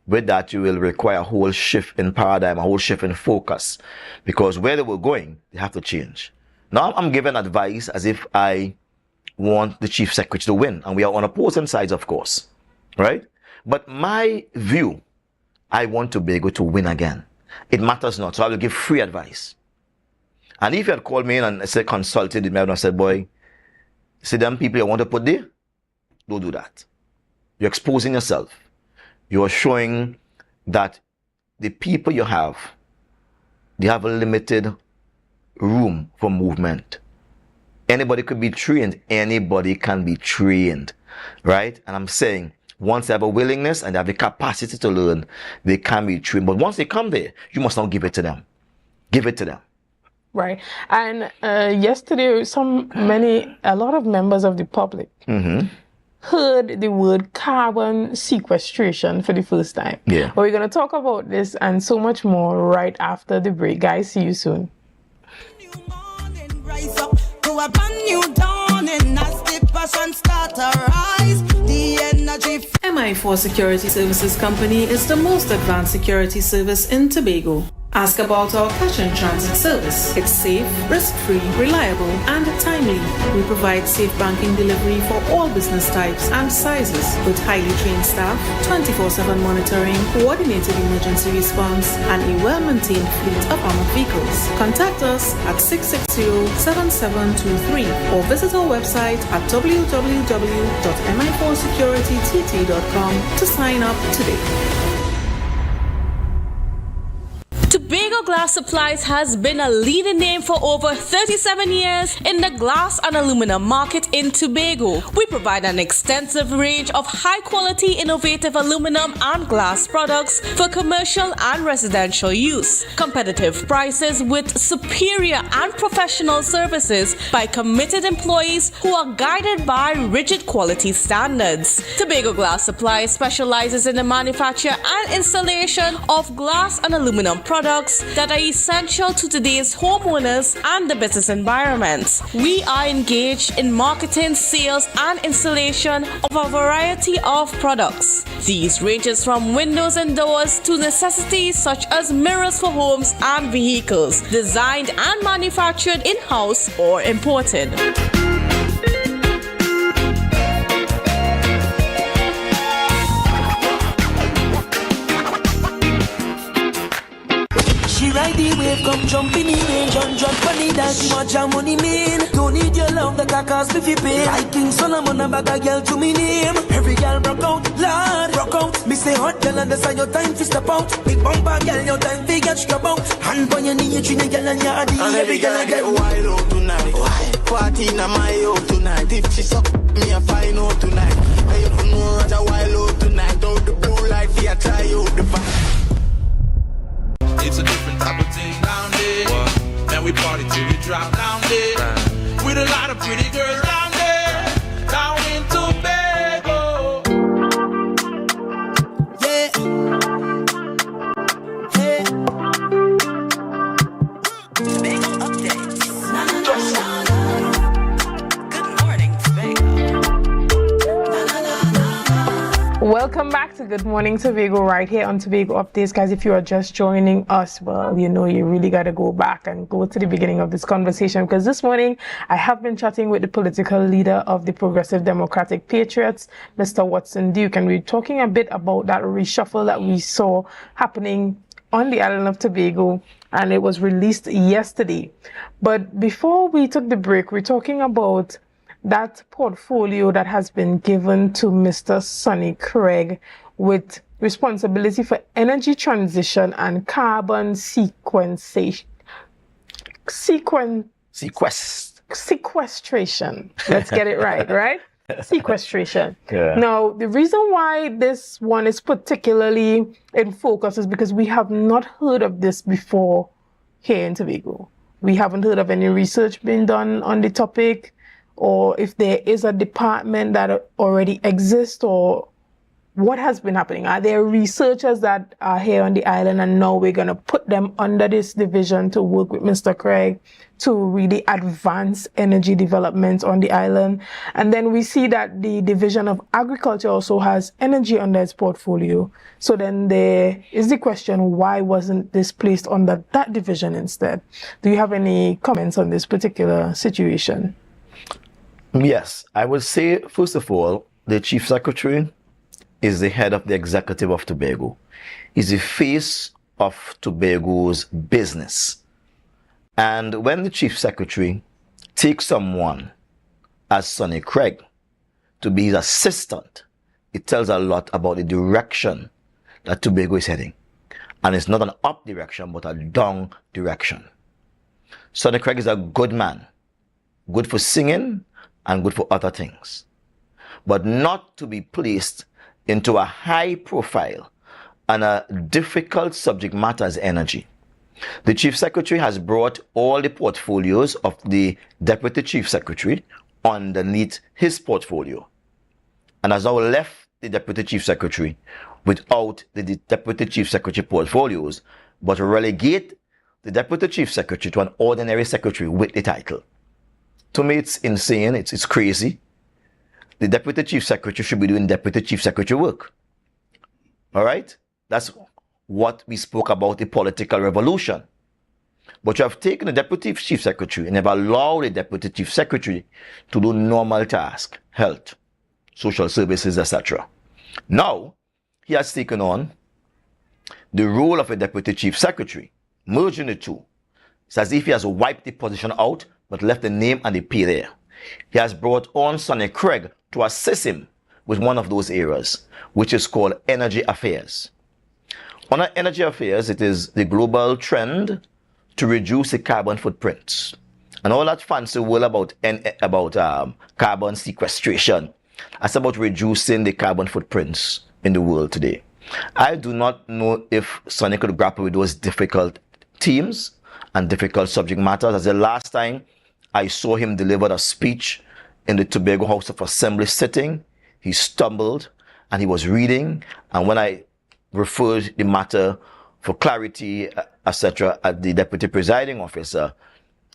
With that, you will require a whole shift in paradigm, a whole shift in focus. Because where they were going, they have to change. Now I'm giving advice as if I want the chief secretary to win. And we are on opposing sides, of course. Right? But my view, I want Tobago to win again. It matters not. So I will give free advice. And if you had called me in and said, consulted me, I would have said, boy, see them people you want to put there? Don't do that. You're exposing yourself. You're showing that the people you have, they have a limited room for movement. Anybody could be trained. Anybody can be trained. Right? And I'm saying, once they have a willingness and they have the capacity to learn, they can be trained. But once they come there, you must not give it to them. Give it to them. Right. And yesterday, a lot of members of the public heard the word carbon sequestration for the first time. Yeah. But we're going to talk about this and so much more right after the break. Guys, see you soon. Rise up to a brand new dawning as the passion start to rise. The energy. MI4 Security Services Company is the most advanced security service in Tobago. Ask about our cash and transit service. It's safe, risk-free, reliable, and timely. We provide safe banking delivery for all business types and sizes with highly trained staff, 24/7 monitoring, coordinated emergency response, and a well-maintained fleet of armored vehicles. Contact us at 660-7723 or visit our website at www.mi4securitytt.com to sign up today. Tobago Glass Supplies has been a leading name for over 37 years in the glass and aluminum market in Tobago. We provide an extensive range of high-quality, innovative aluminum and glass products for commercial and residential use. Competitive prices with superior and professional services by committed employees who are guided by rigid quality standards. Tobago Glass Supplies specializes in the manufacture and installation of glass and aluminum products that are essential to today's homeowners and the business environment. We are engaged in marketing, sales, and installation of a variety of products. These ranges from windows and doors to necessities such as mirrors for homes and vehicles, designed and manufactured in-house or imported. She ride the wave, come jump in the range, 100 funny that much money mean. Don't need your love, that I cost me fi pay. Like King Solomon, a bag a girl to me name. Every girl broke out, Lord, broke out. Me say hot girl, understand your time fi step out. Big bumper girl, your time fi get strap out. Hand on your knee, treat a girl and your body. And every girl I get wild out tonight. Party in my out tonight. If she suck me, a fine out tonight. And you don't know what a wild out tonight. Out the blue light, fi a try out the vibe. It's a different type of thing down there. And we party till we drop down there. With a lot of pretty girls down there. Down in Tobago. Yeah. Hey. Tobago updates. Good morning, Tobago. Welcome back to Good Morning Tobago right here on Tobago Updates. Guys, if you are just joining us, well, you know you really got to go back and go to the beginning of this conversation, because this morning I have been chatting with the political leader of the Progressive Democratic Patriots, Mr. Watson Duke, and we're talking a bit about that reshuffle that we saw happening on the island of Tobago, and it was released yesterday. But before we took the break, we're talking about that portfolio that has been given to Mr. Sonny Craig with responsibility for energy transition and carbon sequestration. Let's get it right, right? Sequestration. Yeah. Now, the reason why this one is particularly in focus is because we have not heard of this before here in Tobago. We haven't heard of any research being done on the topic, or if there is a department that already exists, or what has been happening. Are there researchers that are here on the island and now we're going to put them under this division to work with Mr. Craig to really advance energy development on the island? And then we see that the Division of Agriculture also has energy under its portfolio. So then there is the question, why wasn't this placed under that division instead? Do you have any comments on this particular situation? Yes, I would say, first of all, the Chief Secretary is the head of the executive of Tobago. He's the face of Tobago's business. And when the Chief Secretary takes someone as Sonny Craig to be his assistant, it tells a lot about the direction that Tobago is heading. And it's not an up direction, but a down direction. Sonny Craig is a good man, good for singing and good for other things, but not to be placed into a high profile and a difficult subject matter as energy. The Chief Secretary has brought all the portfolios of the Deputy Chief Secretary underneath his portfolio, and has now left the Deputy Chief Secretary without the Deputy Chief Secretary portfolios, but relegate the Deputy Chief Secretary to an ordinary secretary with the title. To me, it's insane, it's crazy. The Deputy Chief Secretary should be doing Deputy Chief Secretary work. All right? That's what we spoke about, the political revolution. But you have taken the Deputy Chief Secretary and have allowed the Deputy Chief Secretary to do normal tasks, health, social services, etc. Now, he has taken on the role of a Deputy Chief Secretary, merging the two. It's as if he has wiped the position out, but left the name and the pay there. He has brought on Sonny Craig to assist him with one of those areas, which is called Energy Affairs. Under Energy Affairs, it is the global trend to reduce the carbon footprints. And all that fancy word about carbon sequestration. That's about reducing the carbon footprints in the world today. I do not know if Sonny could grapple with those difficult themes and difficult subject matters. As the last time I saw him deliver a speech in the Tobago House of Assembly sitting, he stumbled and he was reading. And when I referred the matter for clarity, etc., at the deputy presiding officer,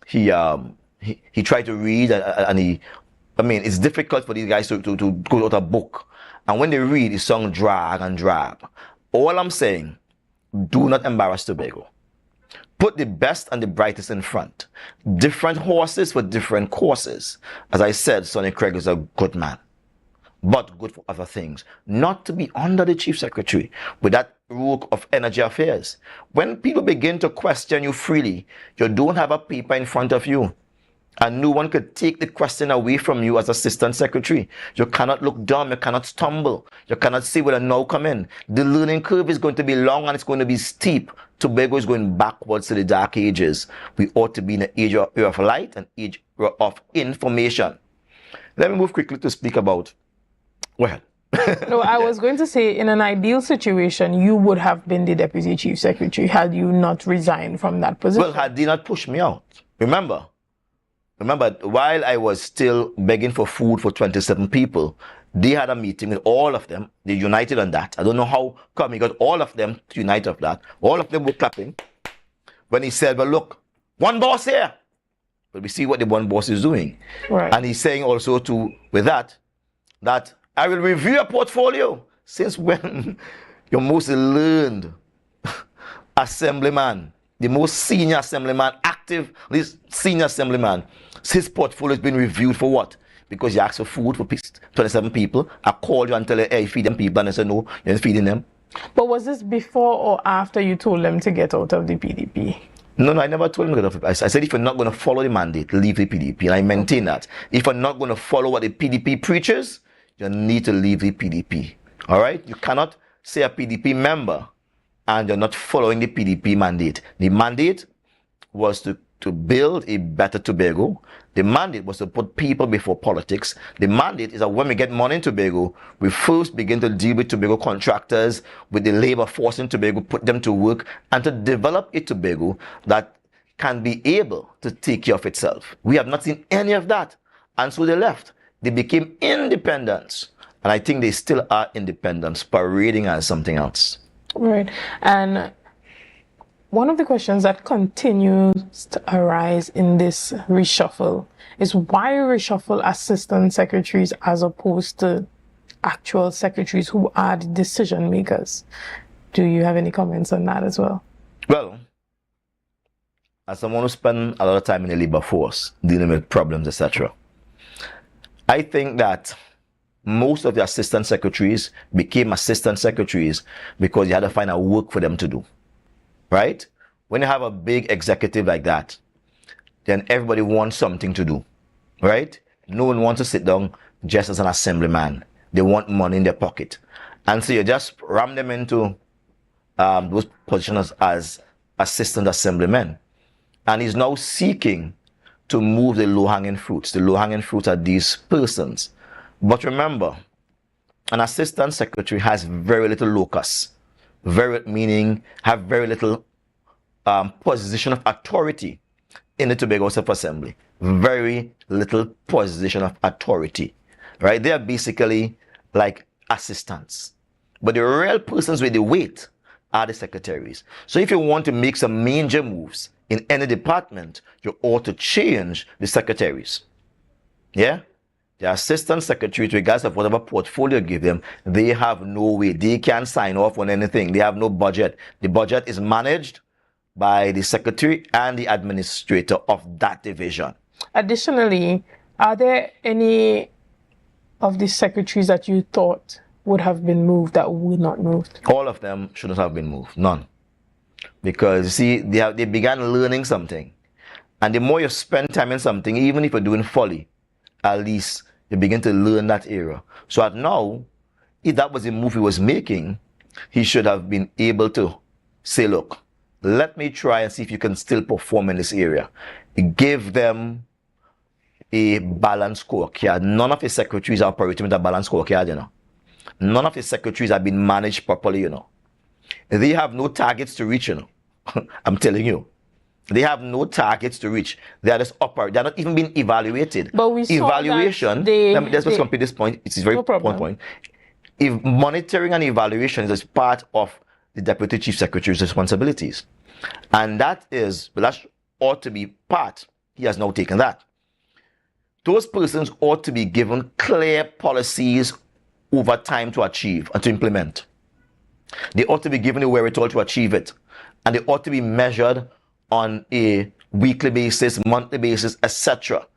he tried to read and it's difficult for these guys to go out a book. And when they read, it's song drag and drab. All I'm saying, do not embarrass Tobago. Put the best and the brightest in front. Different horses for different courses. As I said, Sonny Craig is a good man, but good for other things. Not to be under the Chief Secretary with that rule of Energy Affairs. When people begin to question you freely, you don't have a paper in front of you. And no one could take the question away from you as Assistant Secretary. You cannot look dumb, you cannot stumble, you cannot say where the now come in. The learning curve is going to be long and it's going to be steep. Tobago is going backwards to the dark ages. We ought to be in an age of light and age of information. Let me move quickly to speak about, well. No, I was going to say, in an ideal situation, you would have been the Deputy Chief Secretary had you not resigned from that position. Well, had they not pushed me out. Remember, while I was still begging for food for 27 people, they had a meeting with all of them. They united on that. I don't know how come he got all of them to unite on that. All of them were clapping when he said, well, look, one boss here. But we see what the one boss is doing. Right. And he's saying also with that I will review your portfolio. Since when your most learned assemblyman, the most senior assemblyman, active, this senior assemblyman, his portfolio has been reviewed for what? Because you asked for food for 27 people. I called you and tell you, hey, feed them people, and I said, no, you're not feeding them. But was this before or after you told them to get out of the PDP? No, I never told them to get out of it. I said, if you're not going to follow the mandate, leave the PDP. And I maintain that. If you're not going to follow what the PDP preaches, you need to leave the PDP. All right? You cannot say a PDP member and you're not following the PDP mandate. The mandate was to build a better Tobago. The mandate was to put people before politics. The mandate is that when we get money in Tobago, we first begin to deal with Tobago contractors, with the labor force in Tobago, put them to work, and to develop a Tobago that can be able to take care of itself. We have not seen any of that. And so they left. They became independents. And I think they still are independents, parading as something else. Right. And one of the questions that continues to arise in this reshuffle is why reshuffle assistant secretaries as opposed to actual secretaries who are the decision makers? Do you have any comments on that as well? Well, as someone who spent a lot of time in the labor force dealing with problems, etc., I think that most of the assistant secretaries became assistant secretaries because you had to find a work for them to do. Right? When you have a big executive like that, then everybody wants something to do. Right? No one wants to sit down just as an assemblyman. They want money in their pocket. And so you just ram them into those positions as assistant assemblymen. And he's now seeking to move the low-hanging fruits. The low-hanging fruits are these persons. But remember, an assistant secretary has very little locus. Meaning have very little position of authority in the Tobago House of Assembly. Very little position of authority. Right? They are basically like assistants. But the real persons with the weight are the secretaries. So if you want to make some major moves in any department, you ought to change the secretaries. Yeah? The assistant secretaries, regardless of whatever portfolio you give them, they have no way. They can't sign off on anything. They have no budget. The budget is managed by the secretary and the administrator of that division. Additionally, are there any of the secretaries that you thought would have been moved that were not moved? All of them shouldn't have been moved. None. Because, you see, they began learning something. And the more you spend time in something, even if you're doing folly, at least you begin to learn that area. So at now, if that was the move he was making, he should have been able to say, look, let me try and see if you can still perform in this area. Give them a balanced scorecard. None of his secretaries are operating with a balanced scorecard, you know. None of his secretaries have been managed properly, you know. They have no targets to reach, you know. I'm telling you. They have no targets to reach. They are just operating. They are not even being evaluated. But we saw evaluation. Let's just complete this point. It's a very important point. If monitoring and evaluation is part of the deputy chief secretary's responsibilities, and that ought to be part. He has now taken that. Those persons ought to be given clear policies over time to achieve and to implement. They ought to be given the wherewithal to achieve it, and they ought to be measured on a weekly basis, monthly basis, etc.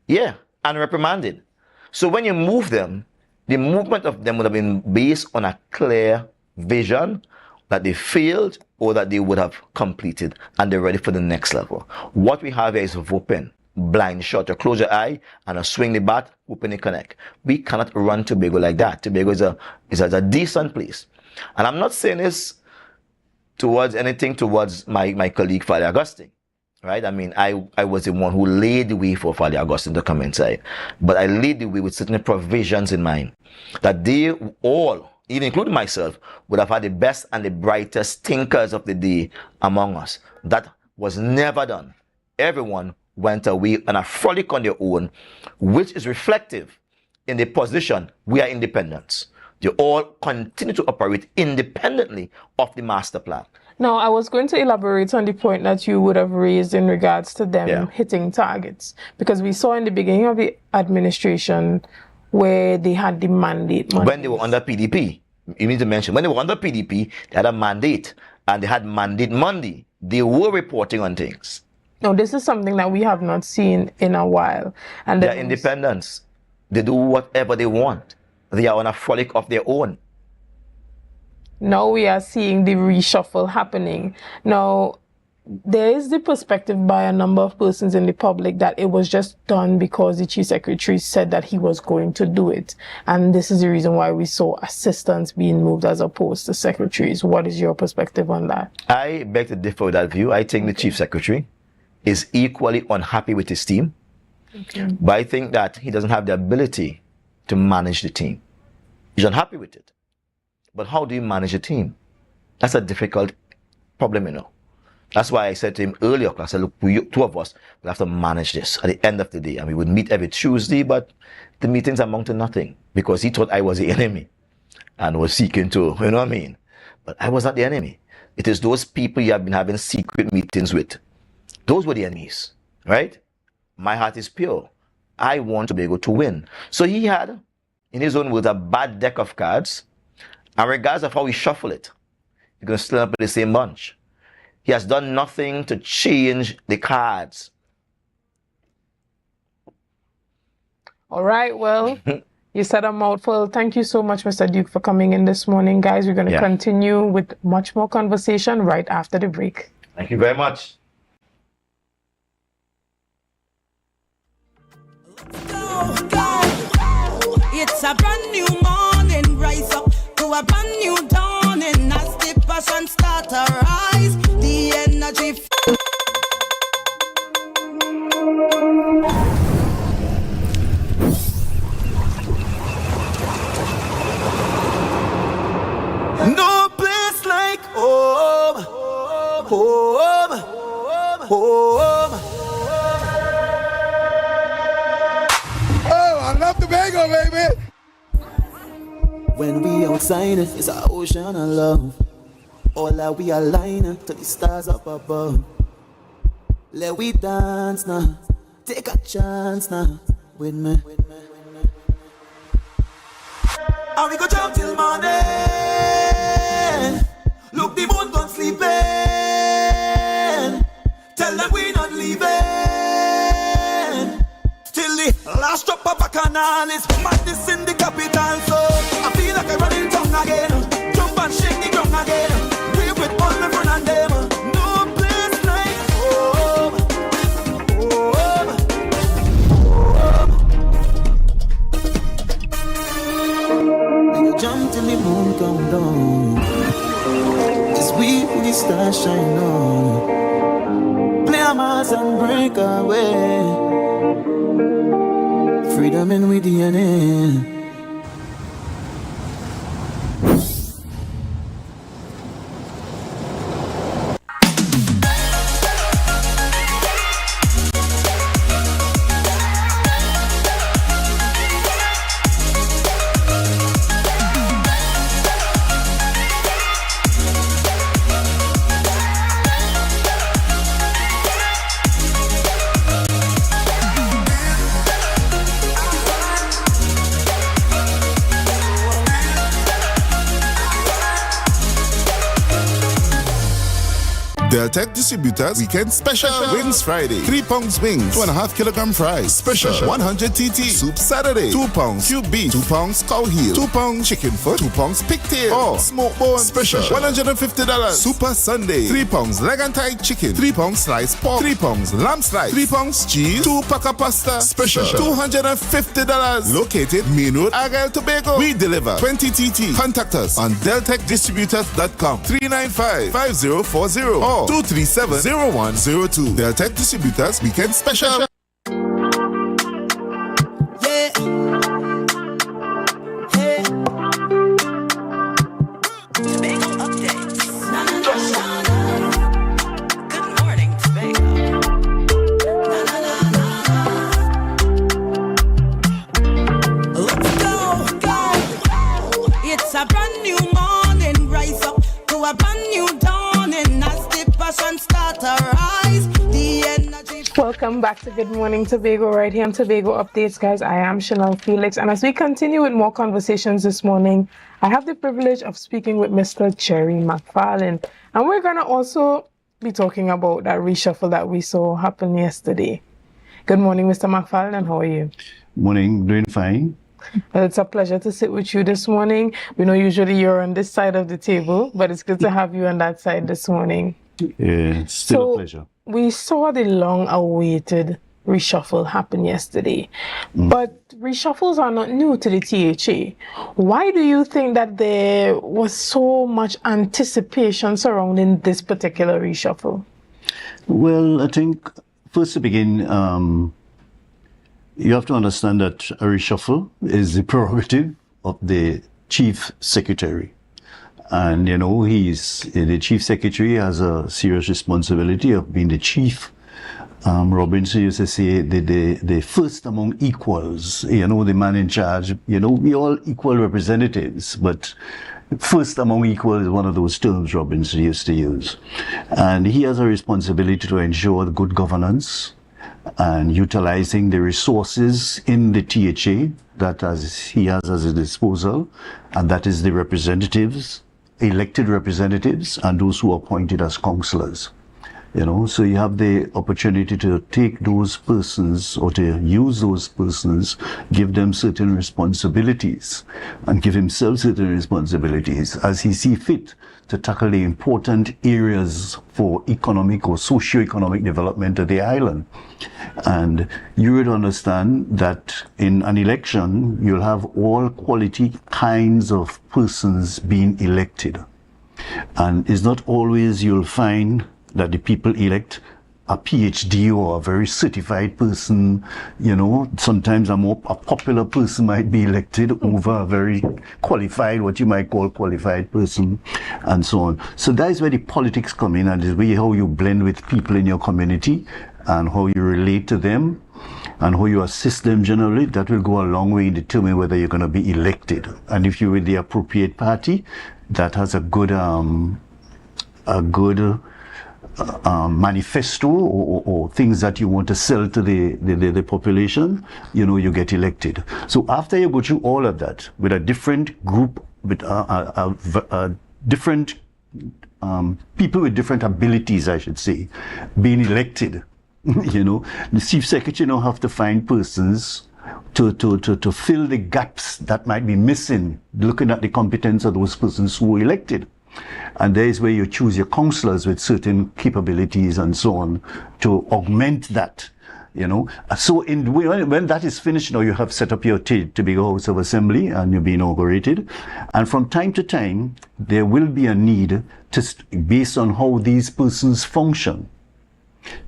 Yeah, and reprimanded. So when you move them, the movement of them would have been based on a clear vision that they failed or that they would have completed, and they're ready for the next level. What we have here is whooping, blind shot. You close your eye and swing the bat, whooping the connect. We cannot run Tobago like that. Tobago is a decent place. And I'm not saying this towards my colleague Fali Augustine, right? I mean, I was the one who laid the way for Fali Augustine to come inside, but I laid the way with certain provisions in mind that they all, even including myself, would have had the best and the brightest thinkers of the day among us. That was never done. Everyone went away on a frolic on their own, which is reflective in the position we are independents. They all continue to operate independently of the master plan. Now, I was going to elaborate on the point that you would have raised in regards to them hitting targets, because we saw in the beginning of the administration where they had the mandate. When they were under PDP, you need to mention, when they were under PDP, they had a mandate, and they had mandate Monday. They were reporting on things. Now, this is something that we have not seen in a while. And they're independents. They do whatever they want. They are on a frolic of their own. Now we are seeing the reshuffle happening. Now, there is the perspective by a number of persons in the public that it was just done because the chief secretary said that he was going to do it. And this is the reason why we saw assistants being moved as opposed to secretaries. What is your perspective on that? I beg to differ with that view. I think the chief secretary is equally unhappy with his team. But I think that he doesn't have the ability to manage the team. He's unhappy with it. But how do you manage a team? That's a difficult problem, you know. That's why I said to him earlier, I said, look, two of us will have to manage this at the end of the day. And we would meet every Tuesday, but the meetings amount to nothing because he thought I was the enemy and was seeking to, you know what I mean? But I was not the enemy. It is those people you have been having secret meetings with. Those were the enemies, right? My heart is pure. I want Tobago to win. So he had, in his own words, a bad deck of cards. And regardless of how he shuffle it, you're going to still up with the same bunch. He has done nothing to change the cards. All right, well, you said a mouthful. Thank you so much, Mr. Duke, for coming in this morning. Guys, we're going to continue with much more conversation right after the break. Thank you very much. It's a brand new morning, rise up to a brand new dawning. As the passion start to rise, the energy. No place like home, home, home. I love Tobago, baby. When we outside, it's an ocean of love. All that we align to the stars up above. Let we dance now, take a chance now with me. And we go jump till morning. Look, the moon don't sleeping. Tell them we not leaving. Till the last drop of bacchanal is madness in the capital. So I feel like I run in tongue again. Jump and shake the ground again. Brave with all my friends and them. No place like home. Home. We go jump till the moon come down. It's we who the stars shine on. Play a mass and break away. Freedom in with DNA. Deltec Distributors Weekend Special Wings Friday, 3 pounds wings, 2.5 kilogram fries, special 100 TT Soup Saturday, 2 pounds cube beef, 2 pounds cow heel, 2 pounds chicken foot, 2 pounds pigtail, or smoke bone, special $150. Super Sunday, 3 pounds leg and thigh chicken, 3 pounds sliced pork, 3 pounds lamb slice, 3 pounds cheese, 2 pack of pasta, special $250. Located Main Road, Argyle, Tobago. We deliver 20 TT. Contact us on deltecdistributors.com 395-5040 or 237-0102. Deltec Distributors Weekend Special. Yeah. Hey. Tobago updates. Good morning, Tobago. Let's go. It's a brand new morning. Rise up to a brand new dawning. As the passion start to rise, the energy. Welcome back to Good Morning Tobago, right here on Tobago Updates, guys. I am Chanel Felix, and as we continue with more conversations this morning, I have the privilege of speaking with Mr. Jerry McFaul, and we're going to also be talking about that reshuffle that we saw happen yesterday. Good morning, Mr. McFaul, and how are you? Morning, doing fine. Well, it's a pleasure to sit with you this morning. We know usually you're on this side of the table, but it's good to have you on that side this morning. Yeah, it's still a pleasure. We saw the long-awaited reshuffle happen yesterday, but reshuffles are not new to the THA. Why do you think that there was so much anticipation surrounding this particular reshuffle? Well, I think first to begin, you have to understand that a reshuffle is the prerogative of the Chief Secretary. And, you know, the Chief Secretary has a serious responsibility of being the chief. Robinson used to say the first among equals, you know, the man in charge. You know, we all equal representatives, but first among equals is one of those terms Robinson used to use. And he has a responsibility to ensure good governance and utilizing the resources in the THA that he has at his disposal, and that is the representatives, elected representatives, and those who are appointed as councillors. You know, so you have the opportunity to take those persons or to use those persons, give them certain responsibilities, and give himself certain responsibilities as he sees fit to tackle the important areas for economic or socio-economic development of the island. And you would understand that in an election, you'll have all quality kinds of persons being elected. And it's not always you'll find that the people elect a PhD or a very certified person. You know, sometimes a popular person might be elected over a very qualified, what you might call qualified person, and so on. So that is where the politics come in, and is where how you blend with people in your community and how you relate to them and how you assist them generally. That will go a long way in determining whether you're going to be elected. And if you're with the appropriate party that has a good manifesto or things that you want to sell to the population, you get elected. So after you go through all of that with a different group, with different people with different abilities, I should say, being elected, the chief secretary now have to find persons to fill the gaps that might be missing, looking at the competence of those persons who were elected. And there is where you choose your councillors with certain capabilities and so on to augment that, So when that is finished, now you have set up your Tobago House of Assembly and you've been inaugurated. And from time to time, there will be a need to, based on how these persons function,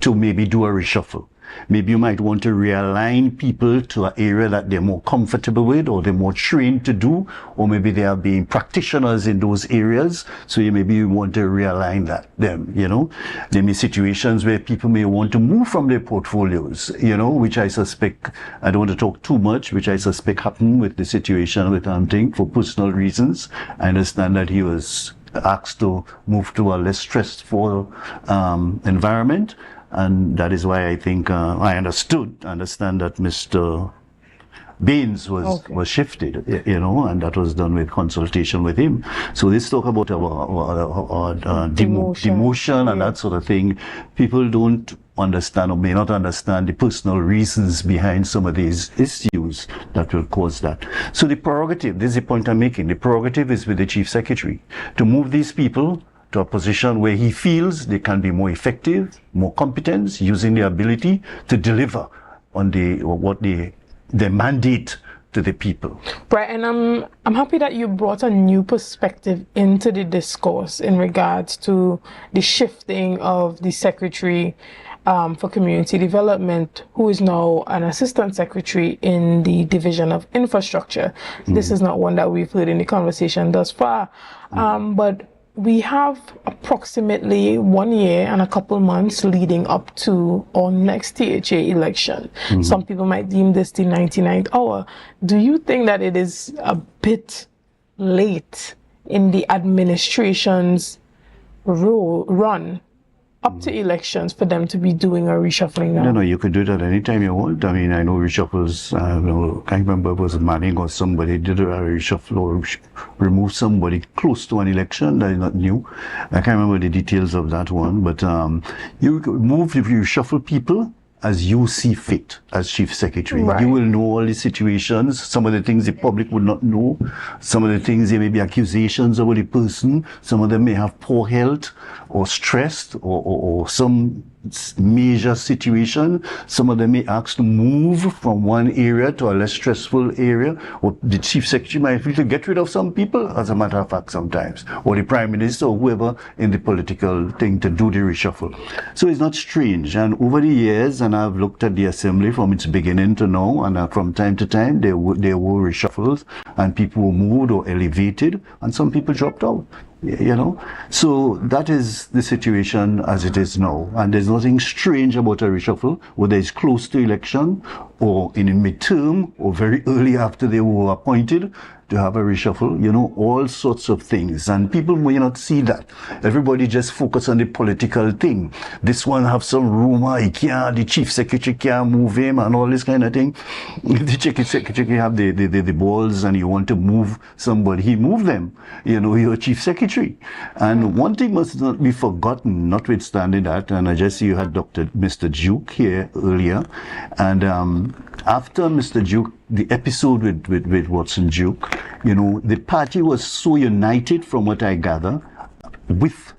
to maybe do a reshuffle. Maybe you might want to realign people to an area that they're more comfortable with or they're more trained to do, or maybe they are being practitioners in those areas. So you want to realign them. There may be situations where people may want to move from their portfolios, which I suspect, I don't want to talk too much, which I suspect happened with the situation with Anting for personal reasons. I understand that he was asked to move to a less stressful environment. And that is why I think I understand that Mr. Baines was shifted, and that was done with consultation with him. So let's talk about demotion and that sort of thing. People don't understand or may not understand the personal reasons behind some of these issues that will cause that. So the prerogative, this is the point I'm making, the prerogative is with the Chief Secretary to move these people to a position where he feels they can be more effective, more competent, using their ability to deliver on their mandate to the people. Right, and I'm happy that you brought a new perspective into the discourse in regards to the shifting of the Secretary for Community Development, who is now an Assistant Secretary in the Division of Infrastructure. This is not one that we've heard in the conversation thus far, but we have approximately 1 year and a couple months leading up to our next THA election. Some people might deem this the 99th hour. Do you think that it is a bit late in the administration's run up to elections for them to be doing a reshuffling now? No, you could do that anytime you want. I mean, I know reshuffles, I can't remember if it was Manning or somebody did a reshuffle or remove somebody close to an election. That is not new. I can't remember the details of that one, but you move, if you shuffle people as you see fit as Chief Secretary. Right. You will know all the situations, some of the things the public would not know, some of the things there may be accusations about the person, some of them may have poor health or stressed or some major situation. Some of them may ask to move from one area to a less stressful area, or the Chief Secretary might feel to get rid of some people, as a matter of fact, sometimes, or the Prime Minister or whoever in the political thing to do the reshuffle. So it's not strange. And over the years, and I've looked at the Assembly from its beginning to now, and from time to time, there were reshuffles, and people were moved or elevated, and some people dropped out. So that is the situation as it is now, and there's nothing strange about a reshuffle, whether it's close to election or in a midterm or very early after they were appointed, to have a reshuffle, all sorts of things. And people may not see that. Everybody just focus on the political thing. This one have some rumor, the Chief Secretary can't move him and all this kind of thing. The Chief Secretary have the balls and you want to move somebody, he move them. You're Chief Secretary. And one thing must not be forgotten, notwithstanding that, and I just see you had Mr. Duke here earlier, and after Mr. Duke, the episode with Watson Duke, the party was so united, from what I gather, with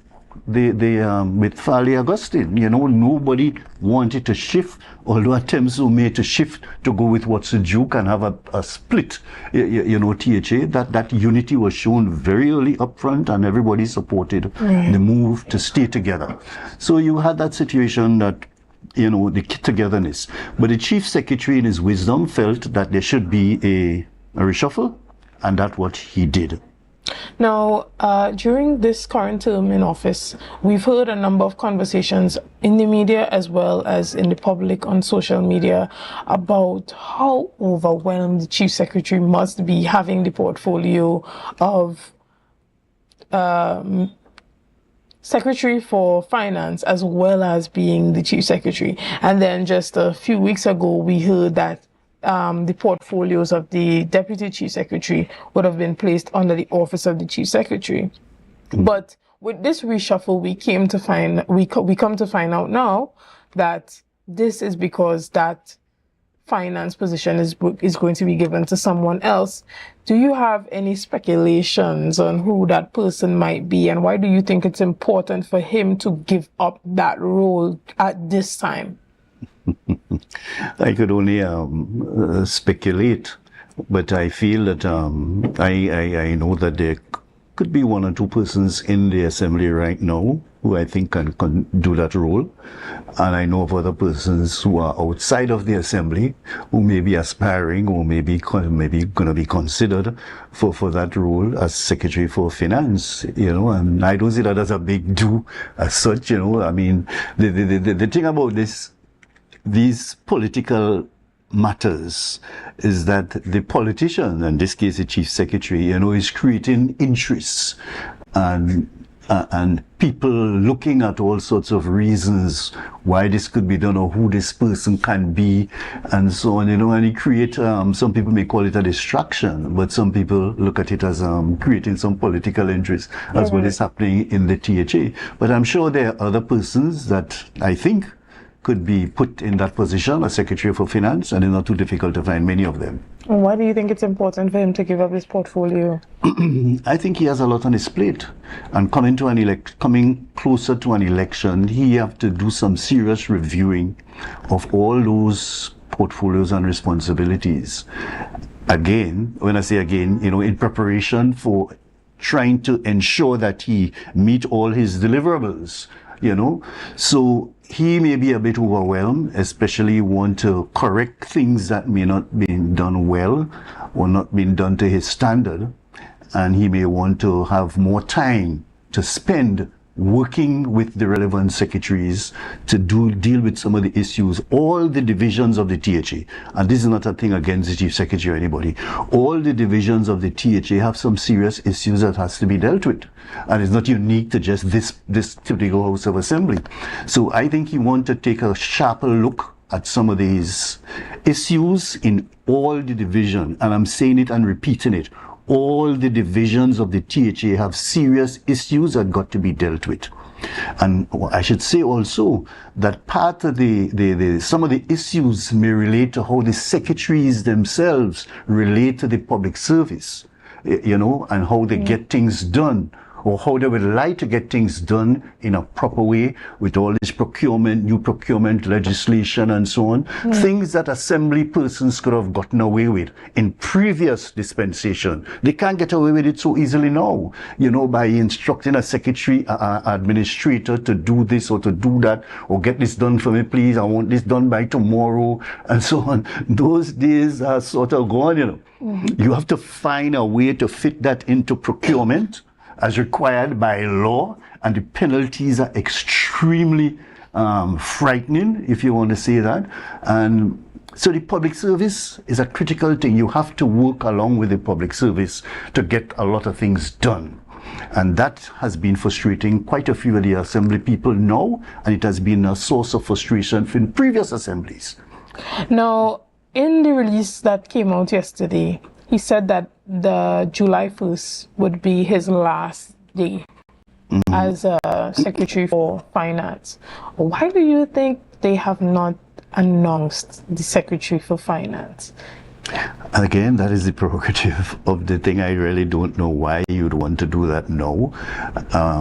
with Farley Augustine. Nobody wanted to shift, although attempts were made to shift to go with Watson Duke and have a split, THA. That unity was shown very early up front, and everybody supported the move to stay together. So you had that situation that, the togetherness. But the Chief Secretary, in his wisdom, felt that there should be a reshuffle, and that's what he did. Now, during this current term in office, we've heard a number of conversations in the media as well as in the public on social media about how overwhelmed the Chief Secretary must be, having the portfolio of Secretary for Finance as well as being the Chief Secretary. And then just a few weeks ago, we heard that the portfolios of the Deputy Chief Secretary would have been placed under the Office of the Chief Secretary. But with this reshuffle, we come to find out now that this is because that finance position is going to be given to someone else. Do you have any speculations on who that person might be, and why do you think it's important for him to give up that role at this time? I could only speculate, but I feel that I know that there could be one or two persons in the assembly right now who I think can do that role, and I know of other persons who are outside of the assembly who may be aspiring or maybe going to be considered for that role as Secretary for Finance, and I don't see that as a big do as such, I mean, the thing about these political matters is that the politician, in this case the Chief Secretary, is creating interests and people looking at all sorts of reasons why this could be done or who this person can be and so on, and he create, some people may call it a distraction, but some people look at it as creating some political interest as what is happening in the THA. But I'm sure there are other persons that I think could be put in that position as Secretary for Finance, and it's not too difficult to find many of them. And why do you think it's important for him to give up his portfolio? I think he has a lot on his plate, and coming closer to an election, he have to do some serious reviewing of all those portfolios and responsibilities. Again, when I say again, in preparation for trying to ensure that he meet all his deliverables, so he may be a bit overwhelmed, especially want to correct things that may not be done well or not been done to his standard, and he may want to have more time to spend working with the relevant secretaries to deal with some of the issues, all the divisions of the THA. And this is not a thing against the Chief Secretary or anybody. All the divisions of the THA have some serious issues that has to be dealt with. And it's not unique to just this Tobago House of Assembly. So I think he wants to take a sharper look at some of these issues in all the division. And I'm saying it and repeating it. All the divisions of the THA have serious issues that got to be dealt with. And I should say also that part of some of the issues may relate to how the secretaries themselves relate to the public service, and how they get things done, or how they would like to get things done in a proper way with all this new procurement legislation and so on. Things that assembly persons could have gotten away with in previous dispensation. They can't get away with it so easily now, by instructing a secretary, administrator to do this or to do that, or get this done for me, please, I want this done by tomorrow, and so on. Those days are sort of gone, You have to find a way to fit that into procurement as required by law, and the penalties are extremely frightening, if you want to say that. And so the public service is a critical thing. You have to work along with the public service to get a lot of things done. And that has been frustrating quite a few of the assembly people now, and it has been a source of frustration in previous assemblies. Now, in the release that came out yesterday, he said that the July 1st would be his last day as a Secretary for Finance. Why do you think they have not announced the Secretary for Finance? Again, that is the prerogative of the thing. I really don't know why you'd want to do that now.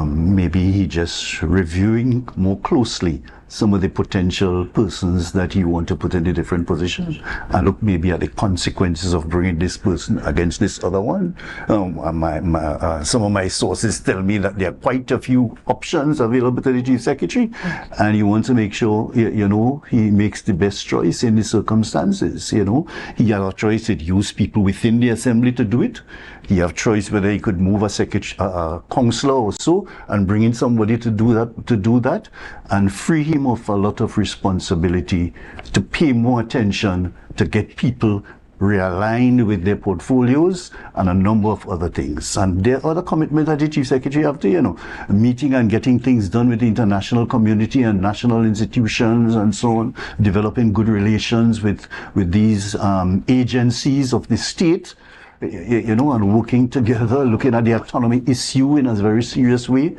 Maybe he just reviewing more closely some of the potential persons that you want to put in a different position, and look maybe at the consequences of bringing this person against this other one. Some of my sources tell me that there are quite a few options available to the Chief Secretary, and you want to make sure he makes the best choice in the circumstances. He had a choice to use people within the assembly to do it. He have choice whether he could move a councillor or so and bring in somebody to do that, and free him of a lot of responsibility to pay more attention to get people realigned with their portfolios and a number of other things. And there are other commitments that the Chief Secretary have to, meeting and getting things done with the international community and national institutions and so on, developing good relations with these agencies of the state, and working together, looking at the autonomy issue in a very serious way.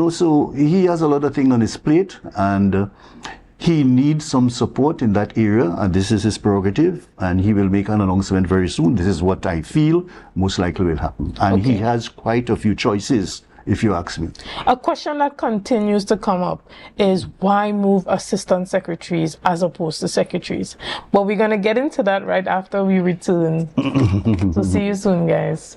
So he has a lot of things on his plate, and he needs some support in that area, and this is his prerogative, and he will make an announcement very soon. This is what I feel most likely will happen. And he has quite a few choices, if you ask me. A question that continues to come up is why move assistant secretaries as opposed to secretaries? But we're going to get into that right after we return. So see you soon, guys.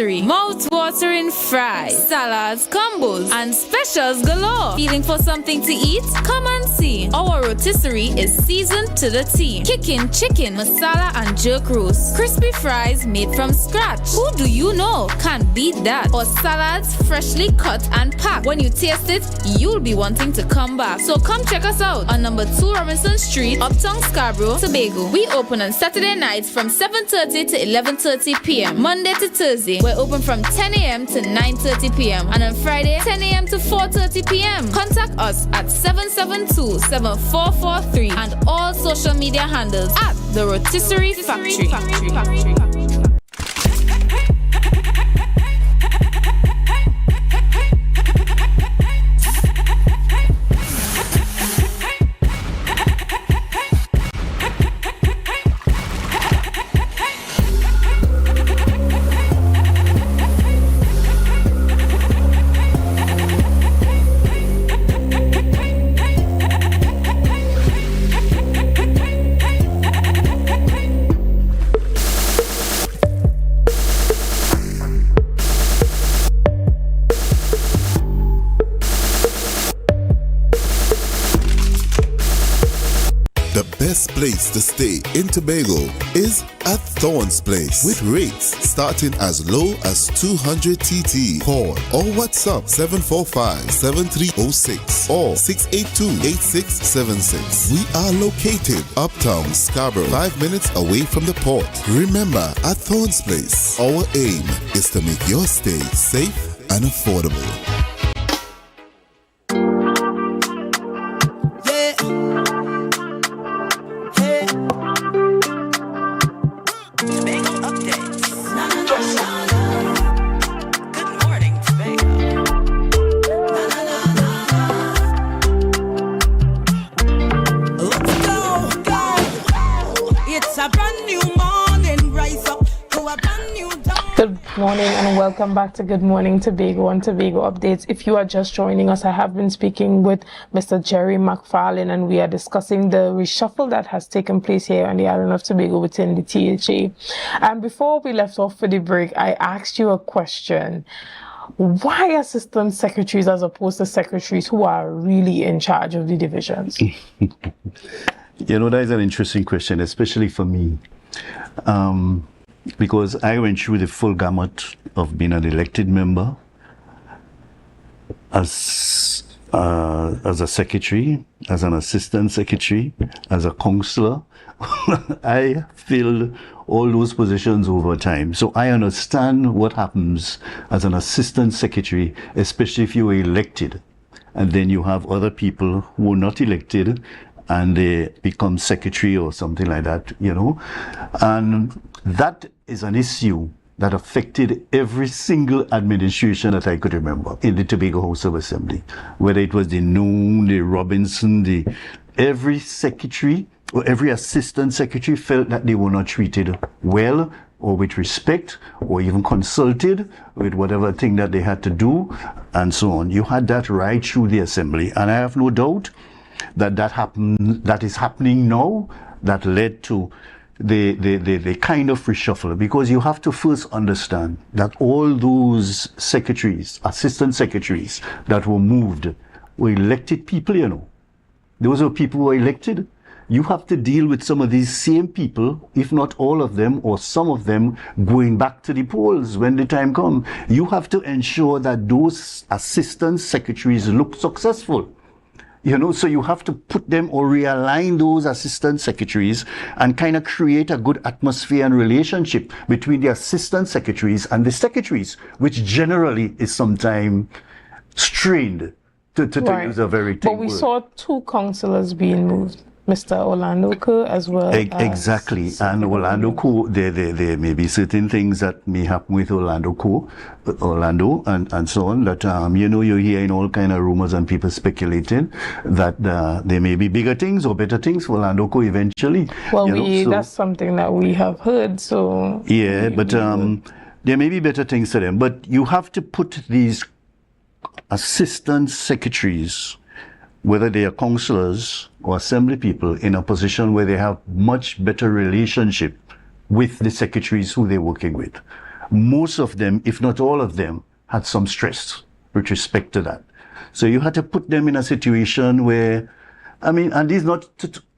Mouth-watering fries, salads, combos, and specials galore. Feeling for something to eat? Come and see. Our rotisserie is seasoned to the T. Kicking chicken, masala, and jerk roast. Crispy fries made from scratch. Who do you know can't beat that? Or salads freshly cut and packed. When you taste it, you'll be wanting to come back. So come check us out on number 2 Robinson Street, Uptown Scarborough, Tobago. We open on Saturday nights from 7:30 to 11:30 p.m. Monday to Thursday, we're open from 10 a.m. to 9:30 p.m. and on Friday, 10 a.m. to 4:30 p.m. Contact us at 772-7443 and all social media handles at The Rotisserie Factory. best place to stay in Tobago is at Thorn's Place, with rates starting as low as 200 TT. Call or WhatsApp 745-7306 or 682-8676. We are located uptown Scarborough, 5 minutes away from the port. Remember, at Thorn's Place, our aim is to make your stay safe and affordable. Welcome back to Good Morning Tobago and Tobago Updates. If you are just joining us, I have been speaking with Mr. Jerry McFaul, and we are discussing the reshuffle that has taken place here on the island of Tobago within the THA. And before we left off for the break, I asked you a question. Why assistant secretaries as opposed to secretaries who are really in charge of the divisions? You know, that is an interesting question, especially for me. Because I went through the full gamut of being an elected member as a secretary, as an assistant secretary, as a councillor. I filled all those positions over time. So I understand what happens as an assistant secretary, especially if you were elected. And then you have other people who are not elected and they become secretary or something like that, you know. And that is an issue that affected every single administration that I could remember in the Tobago House of Assembly, whether it was the Noon, the Robinson, every secretary or every assistant secretary felt that they were not treated well or with respect or even consulted with whatever thing that they had to do and so on. You had that right through the assembly, and I have no doubt that that is happening now, that led to the kind of reshuffle, because you have to first understand that all those secretaries, assistant secretaries that were moved were elected people, you know. Those are people who were elected. You have to deal with some of these same people, if not all of them or some of them, going back to the polls when the time comes. You have to ensure that those assistant secretaries look successful. You know, so you have to put them or realign those assistant secretaries and kind of create a good atmosphere and relationship between the assistant secretaries and the secretaries, which generally is sometimes strained, to use a very But we saw 2 councillors being moved. Mr. Orlando Kerr as well. Exactly. And Orlando Kerr, there may be certain things that may happen with Orlando and so on, that, you know, you're hearing all kind of rumors and people speculating that there may be bigger things or better things for Orlando Kerr eventually. Well, that's something that we have heard, so... Yeah, but there may be better things to them. But you have to put these assistant secretaries, whether they are councillors or assembly people, in a position where they have much better relationship with the secretaries who they're working with. Most of them, if not all of them, had some stress with respect to that. So you had to put them in a situation where, I mean, and this is not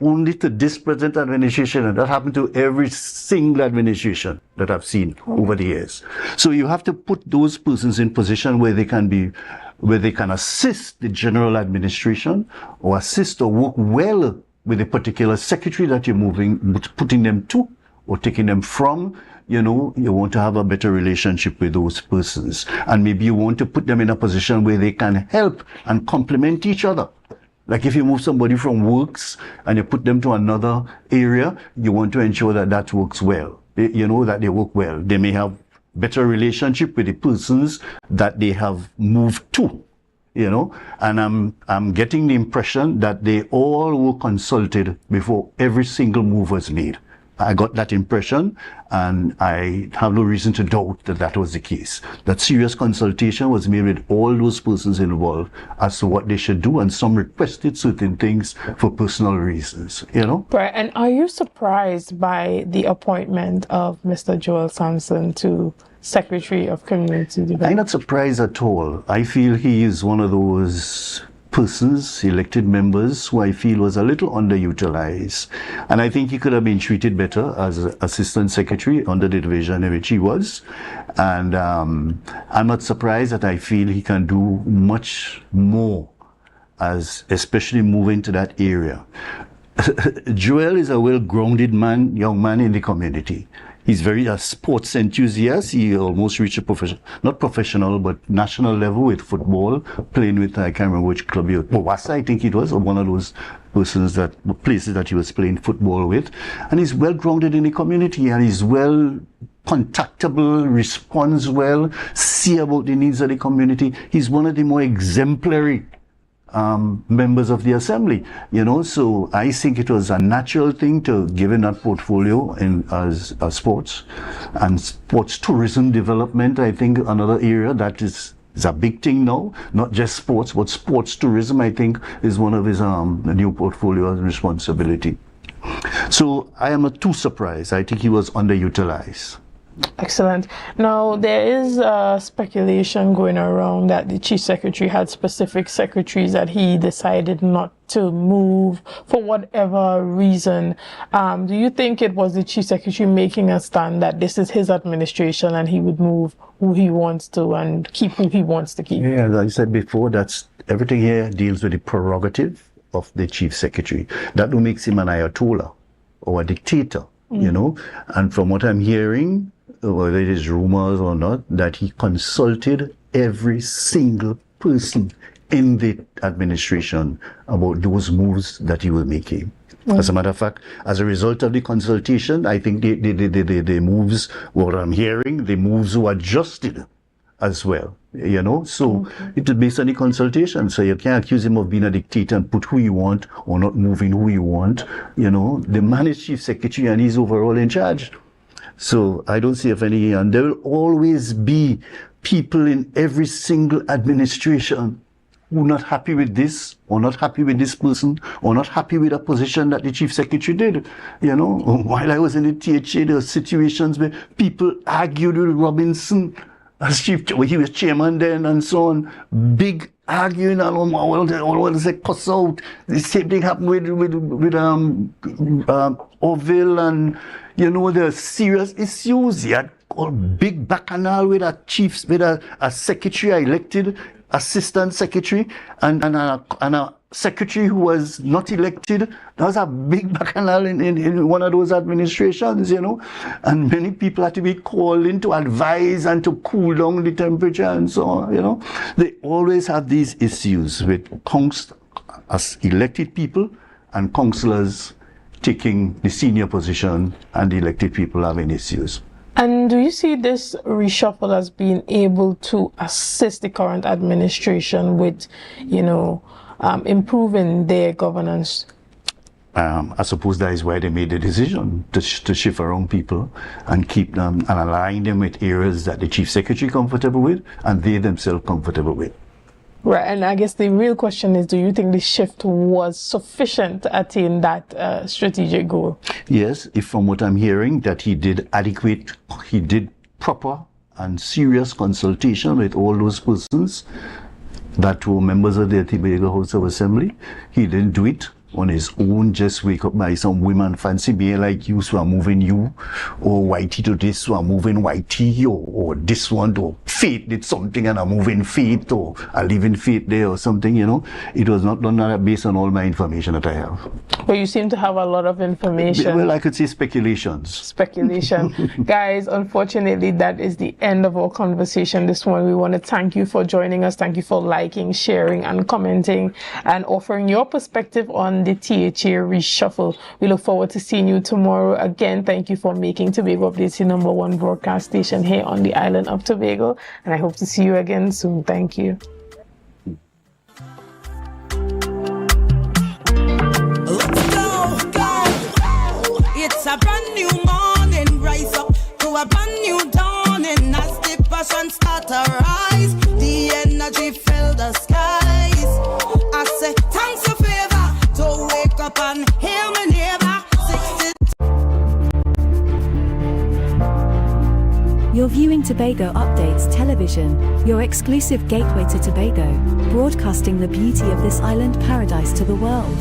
only to this present administration, and that happened to every single administration that I've seen over the years. So you have to put those persons in position where they can assist the general administration or assist or work well with a particular secretary that you're putting them to or taking them from. You know, you want to have a better relationship with those persons, and maybe you want to put them in a position where they can help and complement each other. Like if you move somebody from works and you put them to another area, you want to ensure that that works well. You know, that they work well. They may have better relationship with the persons that they have moved to, you know. And I'm getting the impression that they all were consulted before every single move was made. I got that impression, and I have no reason to doubt that that was the case. That serious consultation was made with all those persons involved as to what they should do, and some requested certain things for personal reasons, you know. Right, and are you surprised by the appointment of Mr. Joel Sampson to Secretary of Community Development? I'm not surprised at all. I feel he is one of those persons, elected members, who I feel was a little underutilized. And I think he could have been treated better as Assistant Secretary under the division in which he was. And I'm not surprised that I feel he can do much more, as especially moving to that area. Joel is a well-grounded young man in the community. He's very a sports enthusiast. He almost reached a not professional, but national level with football, playing with, I can't remember which club Wasa, I think it was, or one of those places that he was playing football with. And he's well grounded in the community, and he's well contactable, responds well, see about the needs of the community. He's one of the more exemplary members of the assembly, you know. So I think it was a natural thing to give him that portfolio as sports and sports tourism development. I think another area that is a big thing now, not just sports, but sports tourism, I think, is one of his new portfolio and responsibility. So I am not too surprised. I think he was underutilized. Excellent. Now, there is speculation going around that the Chief Secretary had specific secretaries that he decided not to move for whatever reason. Do you think it was the Chief Secretary making a stand that this is his administration and he would move who he wants to and keep who he wants to keep? Yeah, as I said before, that's everything here deals with the prerogative of the Chief Secretary. That makes him an Ayatollah or a dictator, you know. And from what I'm hearing, whether it is rumors or not, that he consulted every single person, in the administration about those moves that he was making. As a matter of fact, as a result of the consultation, I think the moves, what I'm hearing, the moves were adjusted as well, you know. So it is based on the consultation. So you can't accuse him of being a dictator and put who you want or not moving who you want. You know, the man is chief secretary and he's overall in charge. So I don't see if any, and there will always be people in every single administration who are not happy with this, or not happy with this person, or not happy with a position that the chief secretary did. You know, while I was in the THA, there were situations where people argued with Robinson as chief, he was chairman then, and so on. Big arguing, and all say cuss out. The same thing happened with Orville, and you know, there are serious issues. He had a big bacchanal with a chief, with a secretary elected, assistant secretary, and a secretary who was not elected. That was a big bacchanal in one of those administrations, you know. And many people had to be called in to advise and to cool down the temperature and so on, you know. They always have these issues with as elected people and councillors taking the senior position and the elected people having issues. And do you see this reshuffle as being able to assist the current administration with, you know, improving their governance? I suppose that is why they made the decision to shift around people and keep them and align them with areas that the chief secretary comfortable with and they themselves comfortable with. Right, and I guess the real question is, do you think the shift was sufficient to attain that strategic goal? Yes, if from what I'm hearing, that he did proper and serious consultation with all those persons that were members of the Tobago House of Assembly. He didn't do it on his own, just wake up by some women fancy being like you, so I'm moving you, or Whitey to this, so I'm moving Whitey, or this one, or Faith did something and I'm moving Faith, or I'm leaving Faith there or something, you know. It was not done based on all my information that I have. But you seem to have a lot of information. Well, I could say speculations. Speculation. Guys, unfortunately, that is the end of our conversation this morning. We want to thank you for joining us. Thank you for liking, sharing, and commenting, and offering your perspective on the THA reshuffle. We look forward to seeing you tomorrow. Again, thank you for making Tobago Updates the #1 broadcast station here on the island of Tobago. And I hope to see you again soon. Thank you. It's a brand new morning, rise up to a brand new dawning. As the passion start to rise, the energy fill the skies. I say thanks for favor to wake up and hear me neighbor. You're viewing Tobago Updates Television, your exclusive gateway to Tobago, broadcasting the beauty of this island paradise to the world.